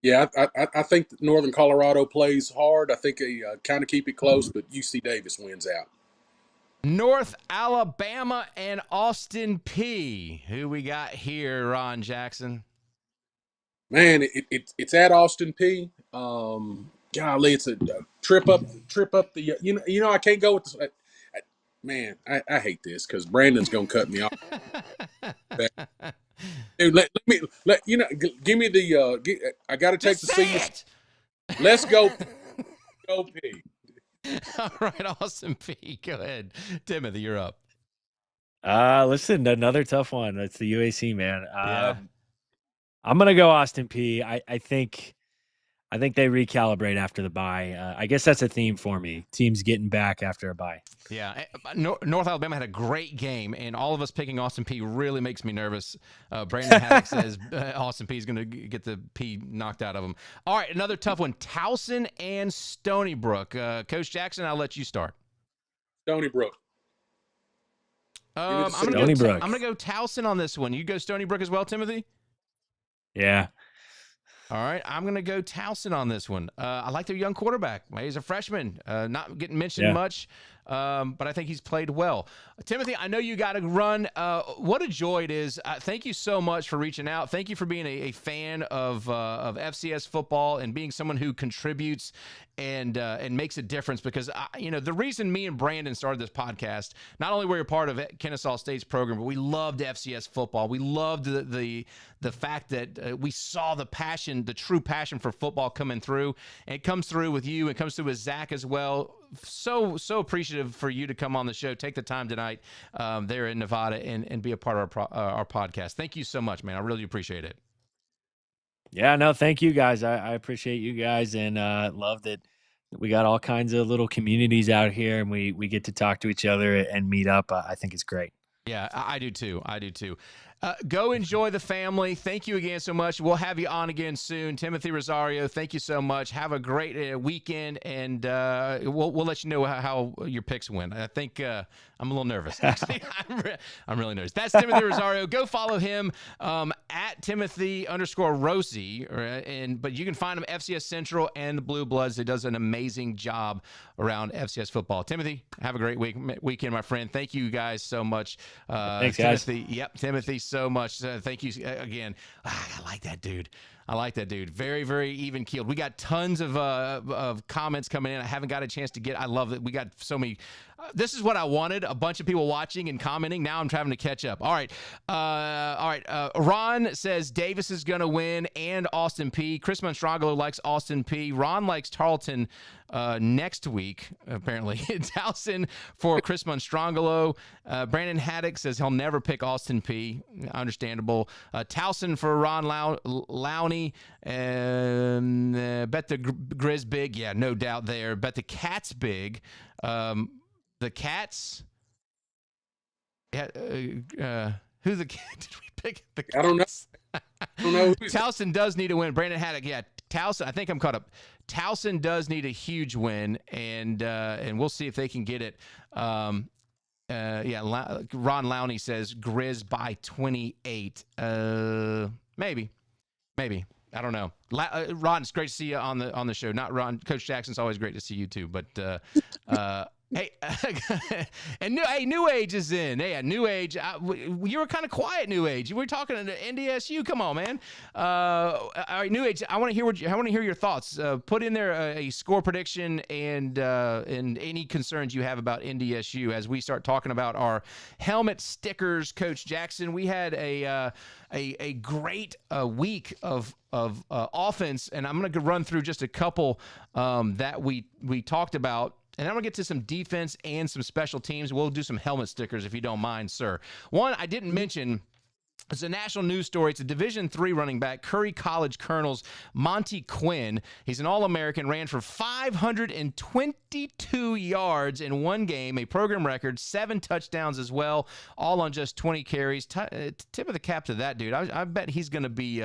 Speaker 3: Yeah, I think Northern Colorado plays hard. I think they kind of keep it close, but UC Davis wins out.
Speaker 1: North Alabama and Austin P. Who we got here, Ron Jackson?
Speaker 3: Man, it's at Austin P. Golly, it's a trip up the. You know, I can't go with this. Man, I hate this because Brandon's gonna cut me off. Dude, give me the. I got to take the senior. Let's go. Go P.
Speaker 1: All right, Austin P. Go ahead, Timothy. You're up.
Speaker 2: Listen, another tough one. That's the UAC, man.
Speaker 1: Yeah.
Speaker 2: I'm gonna go Austin P. I think they recalibrate after the bye. I guess that's a theme for me. Teams getting back after a bye.
Speaker 1: Yeah. North Alabama had a great game, and all of us picking Austin P really makes me nervous. Brandon Haddock says Austin P is going to get the P knocked out of him. All right, another tough one. Towson and Stony Brook. Coach Jackson, I'll let you start.
Speaker 3: Stony Brook.
Speaker 1: I'm going to go Towson on this one. You go Stony Brook as well, Timothy?
Speaker 2: Yeah.
Speaker 1: All right, I'm going to go Towson on this one. I like their young quarterback. He's a freshman, not getting mentioned much, but I think he's played well. Timothy, I know you got to run. What a joy it is. Thank you so much for reaching out. Thank you for being a fan of FCS football and being someone who contributes and makes a difference because, the reason me and Brandon started this podcast, not only were we a part of Kennesaw State's program, but we loved FCS football. We loved the fact that we saw the passion, the true passion for football coming through. And it comes through with you. It comes through with Zach as well. So appreciative for you to come on the show, take the time tonight there in Nevada and be a part of our podcast. Thank you so much, man. I really appreciate it.
Speaker 2: Yeah, no, thank you guys. I appreciate you guys and love that we got all kinds of little communities out here and we get to talk to each other and meet up. I think it's great.
Speaker 1: Yeah, I do too. Go enjoy the family. Thank you again so much. We'll have you on again soon. Timothy Rosario, thank you so much. Have a great weekend, and we'll let you know how your picks went. I think I'm a little nervous. Actually, I'm really nervous. That's Timothy Rosario. Go follow him at Timothy_Rosie. But you can find him FCS Central and the BlueBloods. He does an amazing job around FCS football. Timothy, have a great weekend, my friend. Thank you guys so much.
Speaker 2: Thanks, guys.
Speaker 1: Timothy, yep, Timothy, so much. Thank you again. I like that dude. Very, very even keeled. We got tons of comments coming in. I haven't got a chance to get. I love it. We got so many. This is what I wanted. A bunch of people watching and commenting. Now I'm having to catch up. All right. Ron says Davis is going to win and Austin Peay. Chris Monstrogolo likes Austin Peay. Ron likes Tarleton next week, apparently. Towson for Chris Monstrogolo. Brandon Haddock says he'll never pick Austin Peay. Understandable. Towson for Ron Lowney. Bet the Grizz big. Yeah, no doubt there. Bet the Cats big. The Cats. Yeah, who did we pick? The Cats?
Speaker 3: I don't know.
Speaker 1: Towson does need to win. Brandon Haddock. Yeah, Towson. I think I'm caught up. Towson does need a huge win, and we'll see if they can get it. Ron Lowney says Grizz by 28. Maybe. I don't know. Ron, it's great to see you on the show. Not Ron. Coach Jackson's always great to see you too. But hey, and New Age is in. Hey, New Age. You were kind of quiet, New Age. You were talking to NDSU. Come on, man. All right, New Age. I want to hear your thoughts. Put in there a score prediction and any concerns you have about NDSU as we start talking about our helmet stickers. Coach Jackson, we had a great week of offense, and I'm going to run through just a couple that we talked about. And I'm going to get to some defense and some special teams. We'll do some helmet stickers if you don't mind, sir. One I didn't mention. It's a national news story. It's a Division III running back, Curry College Colonel's Monty Quinn. He's an All-American, ran for 522 yards in one game, a program record, 7 touchdowns as well, all on just 20 carries. Tip of the cap to that dude. I bet he's going to be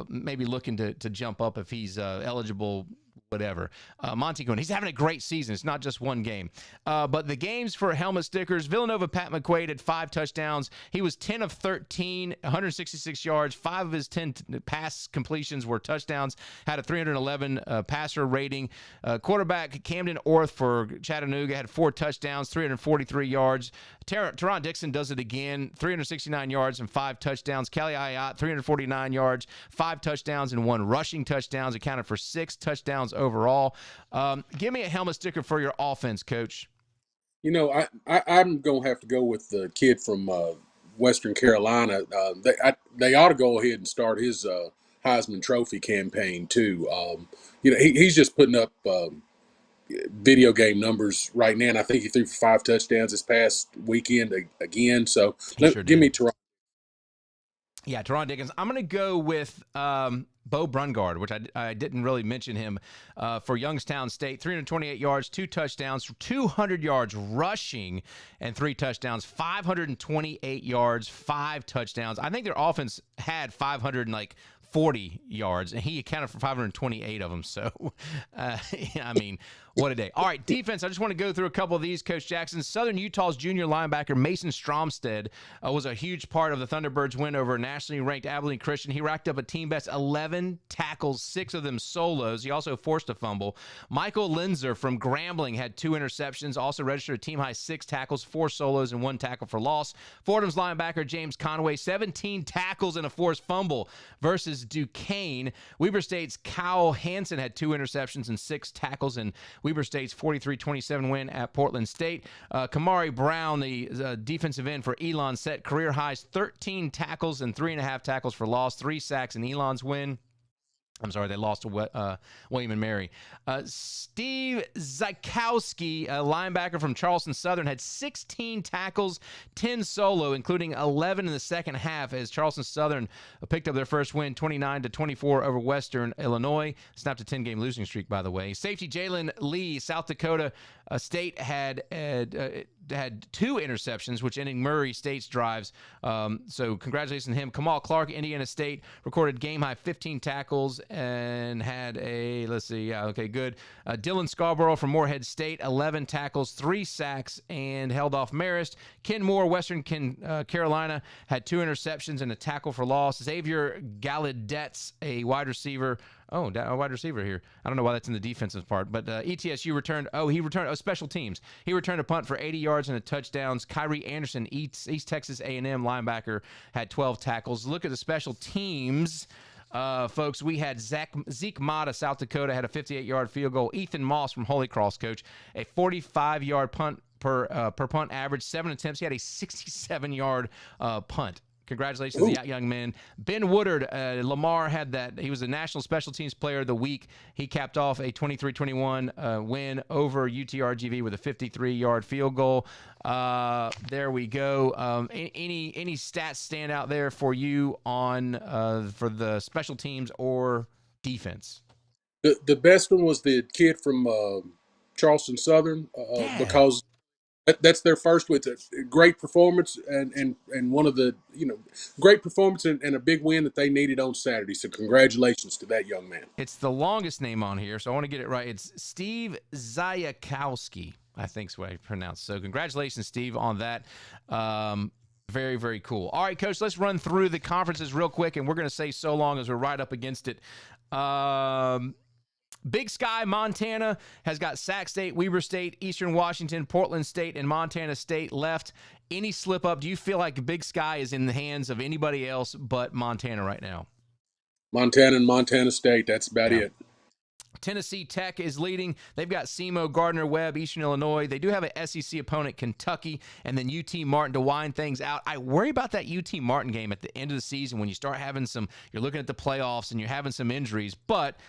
Speaker 1: maybe looking to jump up if he's eligible. Whatever. Monty Quinn, he's having a great season. It's not just one game. But the games for helmet stickers, Villanova Pat McQuaid had 5 touchdowns. He was 10 of 13, 166 yards. 5 of his 10 pass completions were touchdowns. Had a 311 passer rating. Quarterback Camden Orth for Chattanooga had 4 touchdowns, 343 yards. Teron Dixon does it again, 369 yards and 5 touchdowns. Kelly Ayotte, 349 yards, 5 touchdowns and 1 rushing touchdowns, accounted for 6 touchdowns overall. Give me a helmet sticker for your offense, Coach.
Speaker 3: You know, I'm going to have to go with the kid from Western Carolina. They ought to go ahead and start his Heisman Trophy campaign, too. He's just putting up video game numbers right now, and I think he threw for 5 touchdowns this past weekend again. So give me Teron.
Speaker 1: Yeah, Teron Dickens. I'm going to go with Bo Brungard, which I didn't really mention him, for Youngstown State. 328 yards, 2 touchdowns, 200 yards rushing, and 3 touchdowns. 528 yards, 5 touchdowns. I think their offense had 540 yards, and he accounted for 528 of them. So, I mean, what a day. All right, defense. I just want to go through a couple of these, Coach Jackson. Southern Utah's junior linebacker Mason Stromstead was a huge part of the Thunderbirds' win over nationally ranked Abilene Christian. He racked up a team best 11 tackles, 6 of them solos. He also forced a fumble. Michael Linzer from Grambling had 2 interceptions, also registered a team-high 6 tackles, 4 solos, and 1 tackle for loss. Fordham's linebacker James Conway, 17 tackles and a forced fumble versus Duquesne. Weber State's Kyle Hansen had 2 interceptions and 6 tackles, and Weber State's 43-27 win at Portland State. Kamari Brown, the defensive end for Elon, set career highs 13 tackles and 3.5 tackles for loss, 3 sacks in Elon's win. I'm sorry, they lost to William & Mary. Steve Zykowski, a linebacker from Charleston Southern, had 16 tackles, 10 solo, including 11 in the second half as Charleston Southern picked up their first win, 29-24 over Western Illinois. Snapped a 10-game losing streak, by the way. Safety Jalen Lee, South Dakota State, had 2 interceptions, which ended Murray State's drives. So congratulations to him. Kamal Clark, Indiana State, recorded game-high 15 tackles and had good. Dylan Scarborough from Morehead State, 11 tackles, 3 sacks, and held off Marist. Ken Moore, Western Carolina, had 2 interceptions and a tackle for loss. Xavier Galadetz, a wide receiver. Oh, a wide receiver here. I don't know why that's in the defensive part, but ETSU returned. He returned special teams. He returned a punt for 80 yards and a touchdown. Kyrie Anderson, East Texas A&M linebacker, had 12 tackles. Look at the special teams. folks, we had Zeke Mata, South Dakota, had a 58-yard field goal. Ethan Moss from Holy Cross, coach, a 45-yard punt per punt average, 7 attempts. He had a 67-yard punt. Congratulations to that young man. Ben Woodard, Lamar had that. He was the National Special Teams Player of the Week. He capped off a 23-21 win over UTRGV with a 53-yard field goal. There we go. Any stats stand out there for you on for the special teams or defense?
Speaker 3: The best one was the kid from Charleston Southern because that's their first win. It's a great performance and one of the great performance and a big win that they needed on Saturday. So congratulations to that young man.
Speaker 1: It's the longest name on here, so I want to get it right. It's Steve Zayakowski, I think is what I pronounced. So congratulations, Steve, on that. Very, very cool. All right, Coach, let's run through the conferences real quick, and we're going to say so long as we're right up against it. Big Sky, Montana, has got Sac State, Weber State, Eastern Washington, Portland State, and Montana State left. Any slip up? Do you feel like Big Sky is in the hands of anybody else but Montana right now?
Speaker 3: Montana and Montana State, that's about it.
Speaker 1: Tennessee Tech is leading. They've got SEMO, Gardner Webb, Eastern Illinois. They do have an SEC opponent, Kentucky, and then UT Martin to wind things out. I worry about that UT Martin game at the end of the season when you start having you're looking at the playoffs and you're having some injuries, but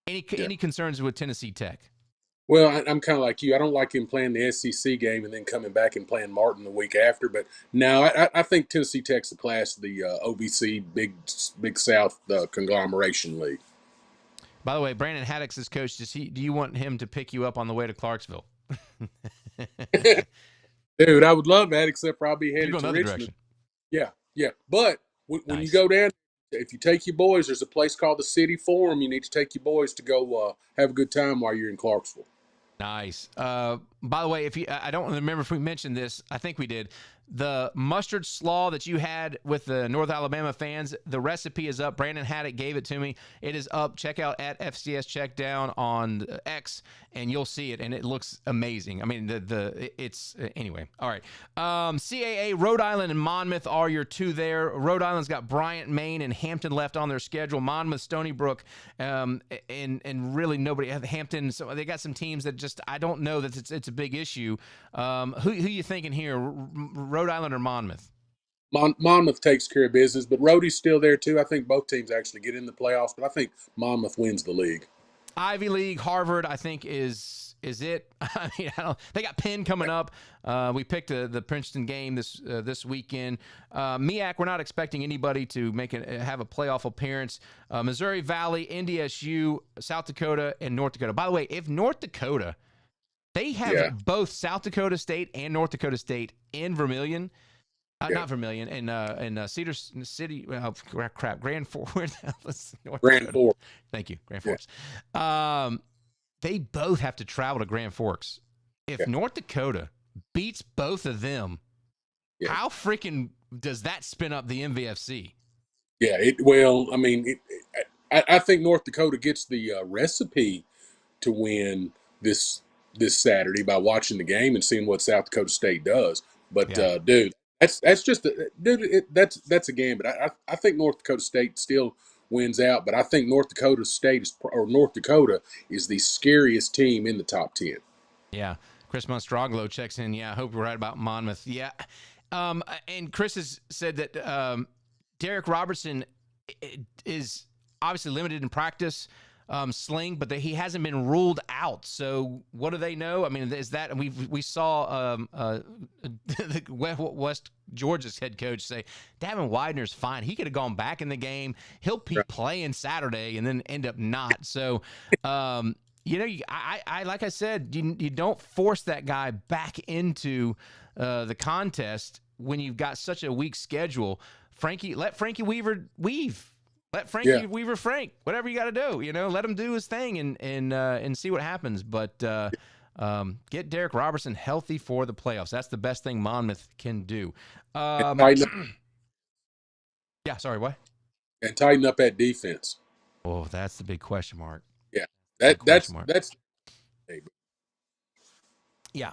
Speaker 1: any concerns with Tennessee Tech?
Speaker 3: Well, I'm kind of like you. I don't like him playing the SEC game and then coming back and playing Martin the week after. But no, I think Tennessee Tech's the class of the OVC Big South conglomeration league.
Speaker 1: By the way, Brandon Haddock's his coach. Do you want him to pick you up on the way to Clarksville?
Speaker 3: Dude, I would love that, except for I'll be headed to Richmond.
Speaker 1: Direction.
Speaker 3: Yeah. But when you go down, if you take your boys, there's a place called the City Forum. You need to take your boys to go have a good time while you're in Clarksville.
Speaker 1: Nice. By the way, I don't remember if we mentioned this. I think we did. The mustard slaw that you had with the North Alabama fans, the recipe is up. Brandon Haddock gave it to me. It is up. Check out at FCS CheckDown on X, and you'll see it, and it looks amazing. I mean, it's anyway. All right. CAA, Rhode Island and Monmouth are your two there. Rhode Island's got Bryant, Maine, and Hampton left on their schedule. Monmouth, Stony Brook, and really nobody. Hampton. So they got some teams that just I don't know that it's a big issue. Who you thinking here? Rhode Island or Monmouth?
Speaker 3: Monmouth takes care of business, but Rhodey's still there too. I think both teams actually get in the playoffs, but I think Monmouth wins the league. Ivy
Speaker 1: League, Harvard, I think is it. I mean, they got Penn coming up. We picked the Princeton game this weekend. MEAC, we're not expecting anybody to have a playoff appearance. Missouri Valley, NDSU, South Dakota, and North Dakota. By the way, if North Dakota, they have both South Dakota State and North Dakota State in Vermilion. Not Vermilion, in Cedar City. Grand Forks. Where the hell is North
Speaker 3: Grand Forks.
Speaker 1: Thank you, Grand Forks. They both have to travel to Grand Forks. If North Dakota beats both of them, how freaking does that spin up the MVFC?
Speaker 3: Yeah, I think North Dakota gets the recipe to win this Saturday by watching the game and seeing what South Dakota State does. But dude, that's just that's a game. But I think North Dakota State still wins out. But I think North Dakota is the scariest team in the top 10.
Speaker 1: Yeah, Chris Monstroglo checks in. Yeah, I hope you're right about Monmouth. Yeah, and Chris has said that Derek Robertson is obviously limited in practice. Sling, but he hasn't been ruled out. So what do they know? I mean, is that we saw the West Georgia's head coach say Davin Widener's fine. He could have gone back in the game. He'll be playing Saturday and then end up not. So I like I said, you don't force that guy back into the contest when you've got such a weak schedule. Let Frankie Weaver weave. Let Frankie Weaver Frank, whatever you got to do, let him do his thing and see what happens. But get Derek Robertson healthy for the playoffs. That's the best thing Monmouth can do. What?
Speaker 3: And tighten up that defense.
Speaker 1: Oh, that's the big question mark.
Speaker 3: Yeah, that's. Yeah.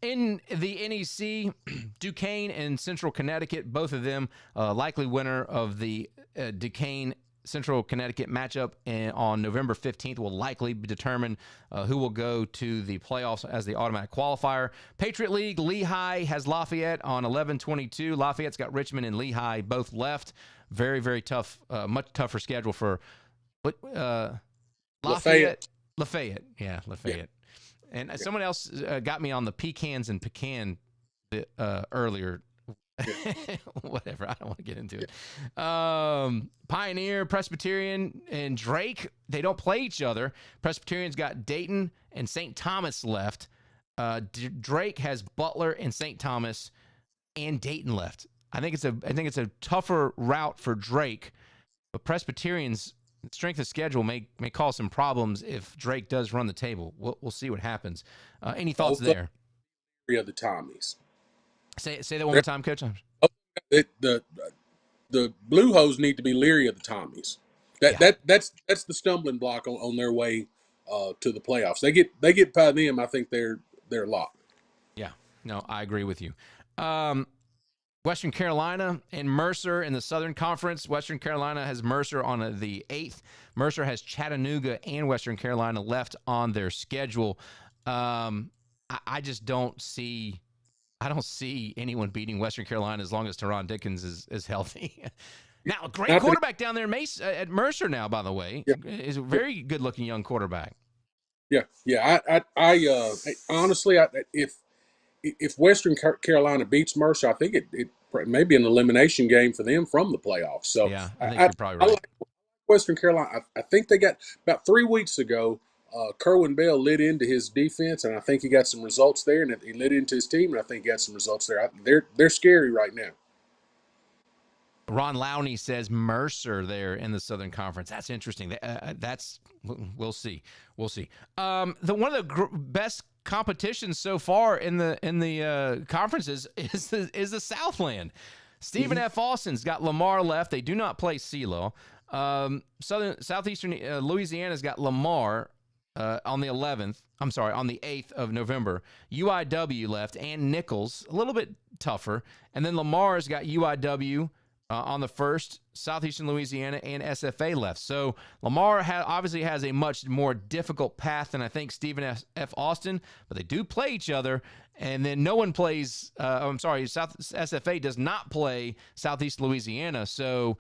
Speaker 1: In the NEC, Duquesne and Central Connecticut, both of them likely winner of the Duquesne Central Connecticut matchup on November 15th will likely determine who will go to the playoffs as the automatic qualifier. Patriot League, Lehigh has Lafayette on 11/22. Lafayette's got Richmond and Lehigh both left. Very, very tough, much tougher schedule for Lafayette. Yeah, Lafayette. Yeah. And someone else got me on the pecans and pecan earlier. Yeah. Whatever. I don't want to get into it. Pioneer, Presbyterian, and Drake, they don't play each other. Presbyterian's got Dayton and St. Thomas left. Drake has Butler and St. Thomas and Dayton left. I think it's a tougher route for Drake, but Presbyterian's strength of schedule may cause some problems if Drake does run the table. We'll see what happens. Any thoughts there?
Speaker 3: Three of the Tommies.
Speaker 1: Say that one more time, Coach.
Speaker 3: The Blue Hose need to be leery of the Tommies. That's the stumbling block on their way to the playoffs. They get by them. I think they're locked.
Speaker 1: Yeah, no, I agree with you. Western Carolina and Mercer in the Southern Conference. Western Carolina has Mercer on the 8th. Mercer has Chattanooga and Western Carolina left on their schedule. I just don't see. I don't see anyone beating Western Carolina as long as Teron Dickens is healthy. Now, a great quarterback down there at Mercer now, by the way. Yeah. Is a very good-looking young quarterback.
Speaker 3: Yeah. I honestly, if Western Carolina beats Mercer, I think it may be an elimination game for them from the playoffs. So
Speaker 1: yeah, I think you're probably right.
Speaker 3: I like Western Carolina. I think they got about 3 weeks ago. Kerwin Bell lit into his defense, and I think he got some results there. And he lit into his team, and I think he got some results there. They're scary right now.
Speaker 1: Ron Lowney says Mercer there in the Southern Conference. That's interesting. We'll see. We'll see. One of the best competitions so far in the conferences is the Southland. Stephen F. Austin's got Lamar left. They do not play CeeLo. Southeastern Louisiana's got Lamar. On the 8th of November. UIW left and Nichols, a little bit tougher. And then Lamar's got UIW on the 1st, Southeastern Louisiana, and SFA left. So Lamar obviously has a much more difficult path than I think Stephen F. Austin, but they do play each other. And then no one plays, SFA does not play Southeast Louisiana. So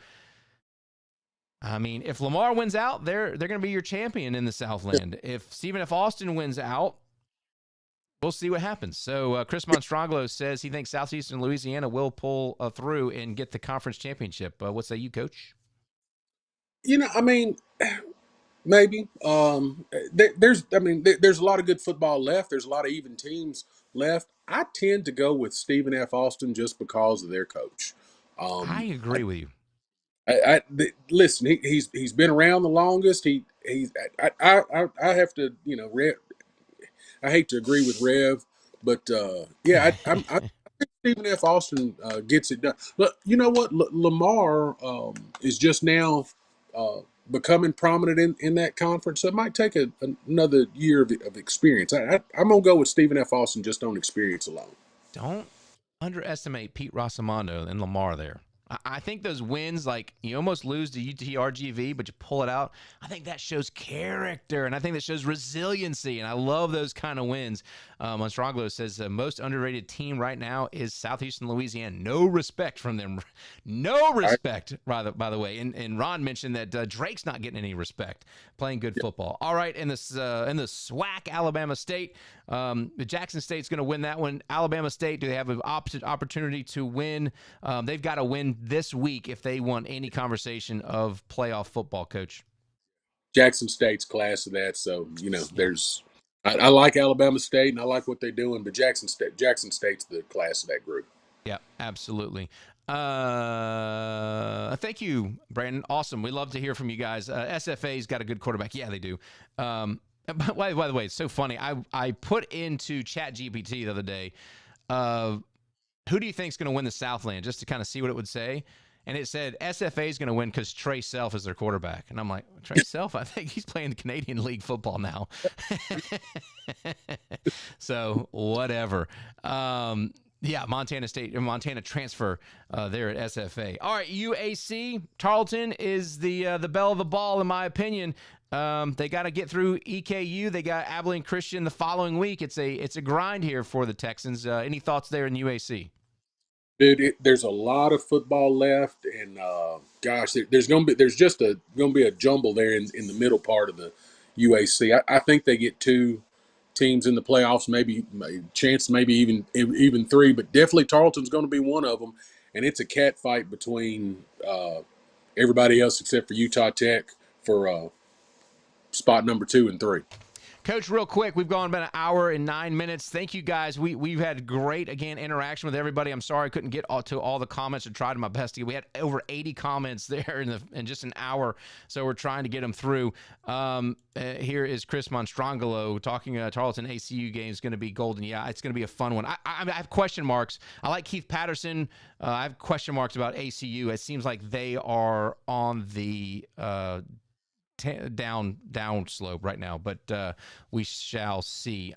Speaker 1: I mean, if Lamar wins out, they're going to be your champion in the Southland. If Stephen F. Austin wins out, we'll see what happens. So Chris Monstranglo says he thinks Southeastern Louisiana will pull through and get the conference championship. What say you, Coach?
Speaker 3: I mean, maybe. There's a lot of good football left. There's a lot of even teams left. I tend to go with Stephen F. Austin just because of their coach.
Speaker 1: I agree with you.
Speaker 3: Listen, he's been around the longest. I have to, I hate to agree with Rev, but I think Stephen F. Austin gets it done. Look, you know what? Lamar is just now becoming prominent in that conference, so it might take another year of experience. I'm gonna go with Stephen F. Austin just on experience alone.
Speaker 1: Don't underestimate Pete Rosamondo and Lamar there. I think those wins, like you almost lose to UTRGV, but you pull it out. I think that shows character, and I think that shows resiliency, and I love those kind of wins. Monstranglo says the most underrated team right now is Southeastern Louisiana. No respect from them. No respect, by the way. And Ron mentioned that Drake's not getting any respect, playing good football. All right, in the SWAC, Alabama State. Jackson State's going to win that one. Alabama State, do they have an opportunity to win? They've got to win this week if they want any conversation of playoff football, Coach.
Speaker 3: Jackson State's class of that, so there's. I like Alabama State and I like what they're doing, but Jackson State's the class of that group. Yeah,
Speaker 1: absolutely. Thank you, Brandon. Awesome. We love to hear from you guys. SFA's got a good quarterback. Yeah, they do. By the way, it's so funny. I put into ChatGPT the other day, who do you think is going to win the Southland, just to kind of see what it would say. And it said SFA is going to win because Trey Self is their quarterback. And I'm like, Trey Self? I think he's playing Canadian League football now. So whatever. Yeah, Montana transfer there at SFA. All right, UAC Tarleton is the belle of the ball in my opinion. They got to get through EKU. They got Abilene Christian the following week. It's a grind here for the Texans. Any thoughts there in UAC?
Speaker 3: Dude, there's a lot of football left, and gosh, there's gonna be a jumble there in the middle part of the UAC. I think they get 2 teams in the playoffs, maybe even 3, but definitely Tarleton's going to be one of them, and it's a cat fight between everybody else except for Utah Tech for spot number 2 and 3.
Speaker 1: Coach, real quick, we've gone about an hour and 9 minutes. Thank you, guys. We've had great, again, interaction with everybody. I'm sorry I couldn't get to all the comments. I tried my best to get. We had over 80 comments there in just an hour, so we're trying to get them through. Here is Chris Monstrangelo talking Tarleton ACU game is going to be golden. Yeah, it's going to be a fun one. I have question marks. I like Keith Patterson. I have question marks about ACU. It seems like they are on the down slope right now, but we shall see.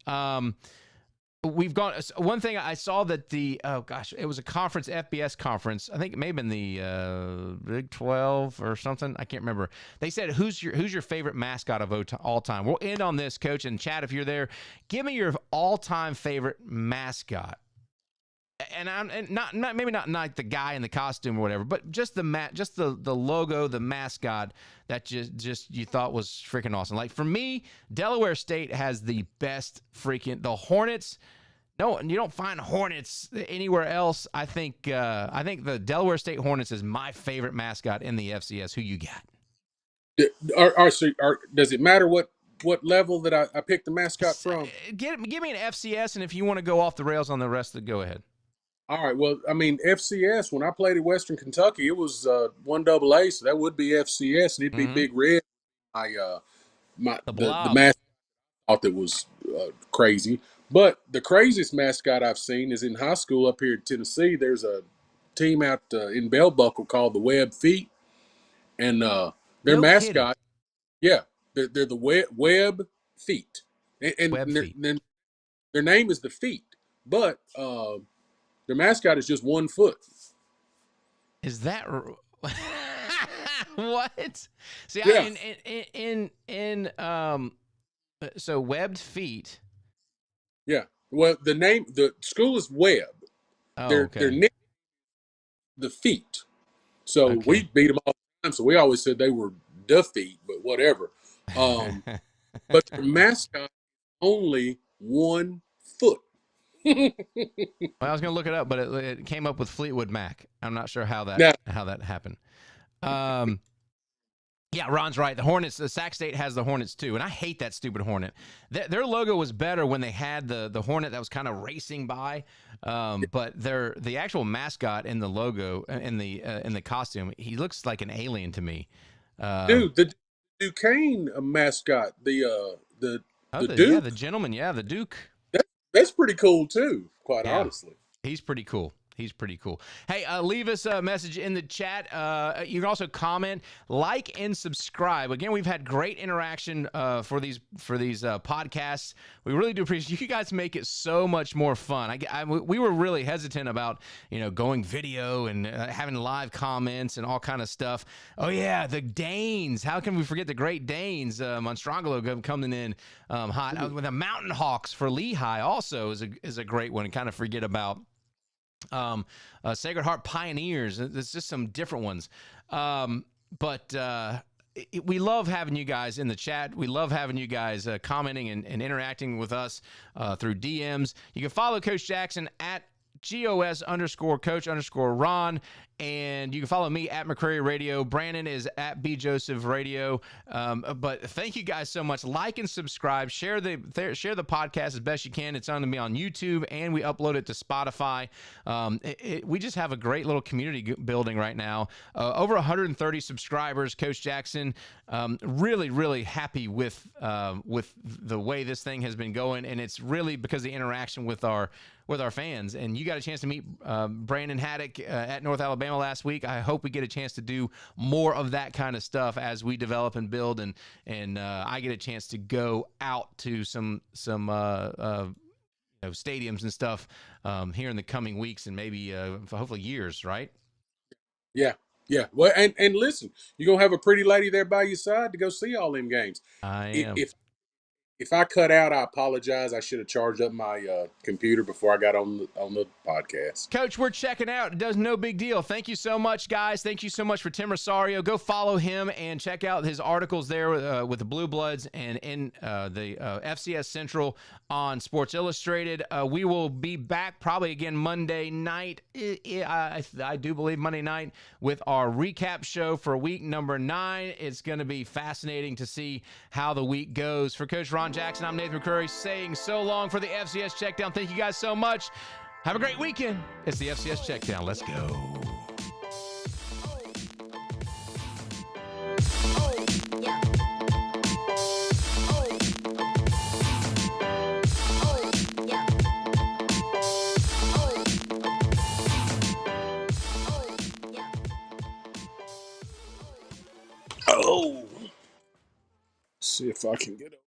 Speaker 1: We've gone one thing I saw that it was a conference, FBS conference. I think it may have been the Big 12 or something. I can't remember. They said, who's your favorite mascot of all time? We'll end on this, Coach, and Chad, if you're there, give me your all-time favorite mascot. And not maybe not like the guy in the costume or whatever, but just the logo, the mascot that just you thought was freaking awesome. Like for me, Delaware State has the best the Hornets. No, you don't find Hornets anywhere else. I think the Delaware State Hornets is my favorite mascot in the FCS. Who you got?
Speaker 3: Does it matter what level that I picked the mascot from?
Speaker 1: Give me an FCS, and if you want to go off the rails on the rest of it, go ahead.
Speaker 3: All right. Well, I mean, FCS, when I played at Western Kentucky, it was 1AA, so that would be FCS, and it'd be Big Red. The mascot I thought that was crazy. But the craziest mascot I've seen is in high school up here in Tennessee. There's a team out in Bell Buckle called the Web Feet, and their mascot, they're the Web Feet. And their name is the Feet, but their mascot is just 1 foot.
Speaker 1: Is that what? See, yeah. So Webbed Feet.
Speaker 3: Yeah. Well, the school is Webb.
Speaker 1: Oh,
Speaker 3: Their nickname the Feet. So we beat them all the time. So we always said they were the Feet, but whatever. But their mascot is only 1 foot.
Speaker 1: Well, I was going to look it up, but it came up with Fleetwood Mac. I'm not sure how that happened. Yeah, Ron's right. The Hornets, the Sac State has the Hornets too, and I hate that stupid Hornet. Their logo was better when they had the Hornet that was kind of racing by, but the actual mascot in the logo in the costume, he looks like an alien to me.
Speaker 3: Dude, the Duquesne mascot, the Duke,
Speaker 1: the gentleman, the Duke.
Speaker 3: That's pretty cool too, quite honestly.
Speaker 1: He's pretty cool. Hey, leave us a message in the chat. You can also comment, like, and subscribe. Again, we've had great interaction for these podcasts. We really do appreciate you guys. Make it so much more fun. We were really hesitant about going video and having live comments and all kind of stuff. Oh yeah, the Danes. How can we forget the Great Danes? Monstrangelo coming in hot. With the Mountain Hawks for Lehigh also is a great one. And kind of forget about. Sacred Heart Pioneers. There's just some different ones. But we love having you guys in the chat. We love having you guys commenting and interacting with us through DMs. You can follow Coach Jackson at GOS_coach_Ron. And you can follow me at McCreary Radio. Brandon is at B Joseph Radio. But thank you guys so much. Like and subscribe. Share the podcast as best you can. It's going to be on YouTube, and we upload it to Spotify. We just have a great little community building right now. Over 130 subscribers. Coach Jackson, really, really happy with the way this thing has been going, and it's really because of the interaction with our fans. And you got a chance to meet Brandon Haddock at North Alabama last week. I hope we get a chance to do more of that kind of stuff as we develop and build, and I get a chance to go out to some stadiums and stuff here in the coming weeks and maybe hopefully years, right?
Speaker 3: Yeah. Yeah. Well, and listen, you're going to have a pretty lady there by your side to go see all them games.
Speaker 1: I am.
Speaker 3: If I cut out, I apologize. I should have charged up my computer before I got on the podcast.
Speaker 1: Coach, we're checking out. It does no big deal. Thank you so much, guys. Thank you so much for Tim Rosario. Go follow him and check out his articles there with the Blue Bloods and in the FCS Central on Sports Illustrated. We will be back probably again Monday night. I do believe Monday night with our recap show for week number 9. It's going to be fascinating to see how the week goes. For Coach Ron Jackson, I'm Nathan McCreary saying so long for the FCS Checkdown. Thank you guys so much. Have a great weekend. It's the FCS Checkdown. Let's go.
Speaker 3: Oh. See if I can get it.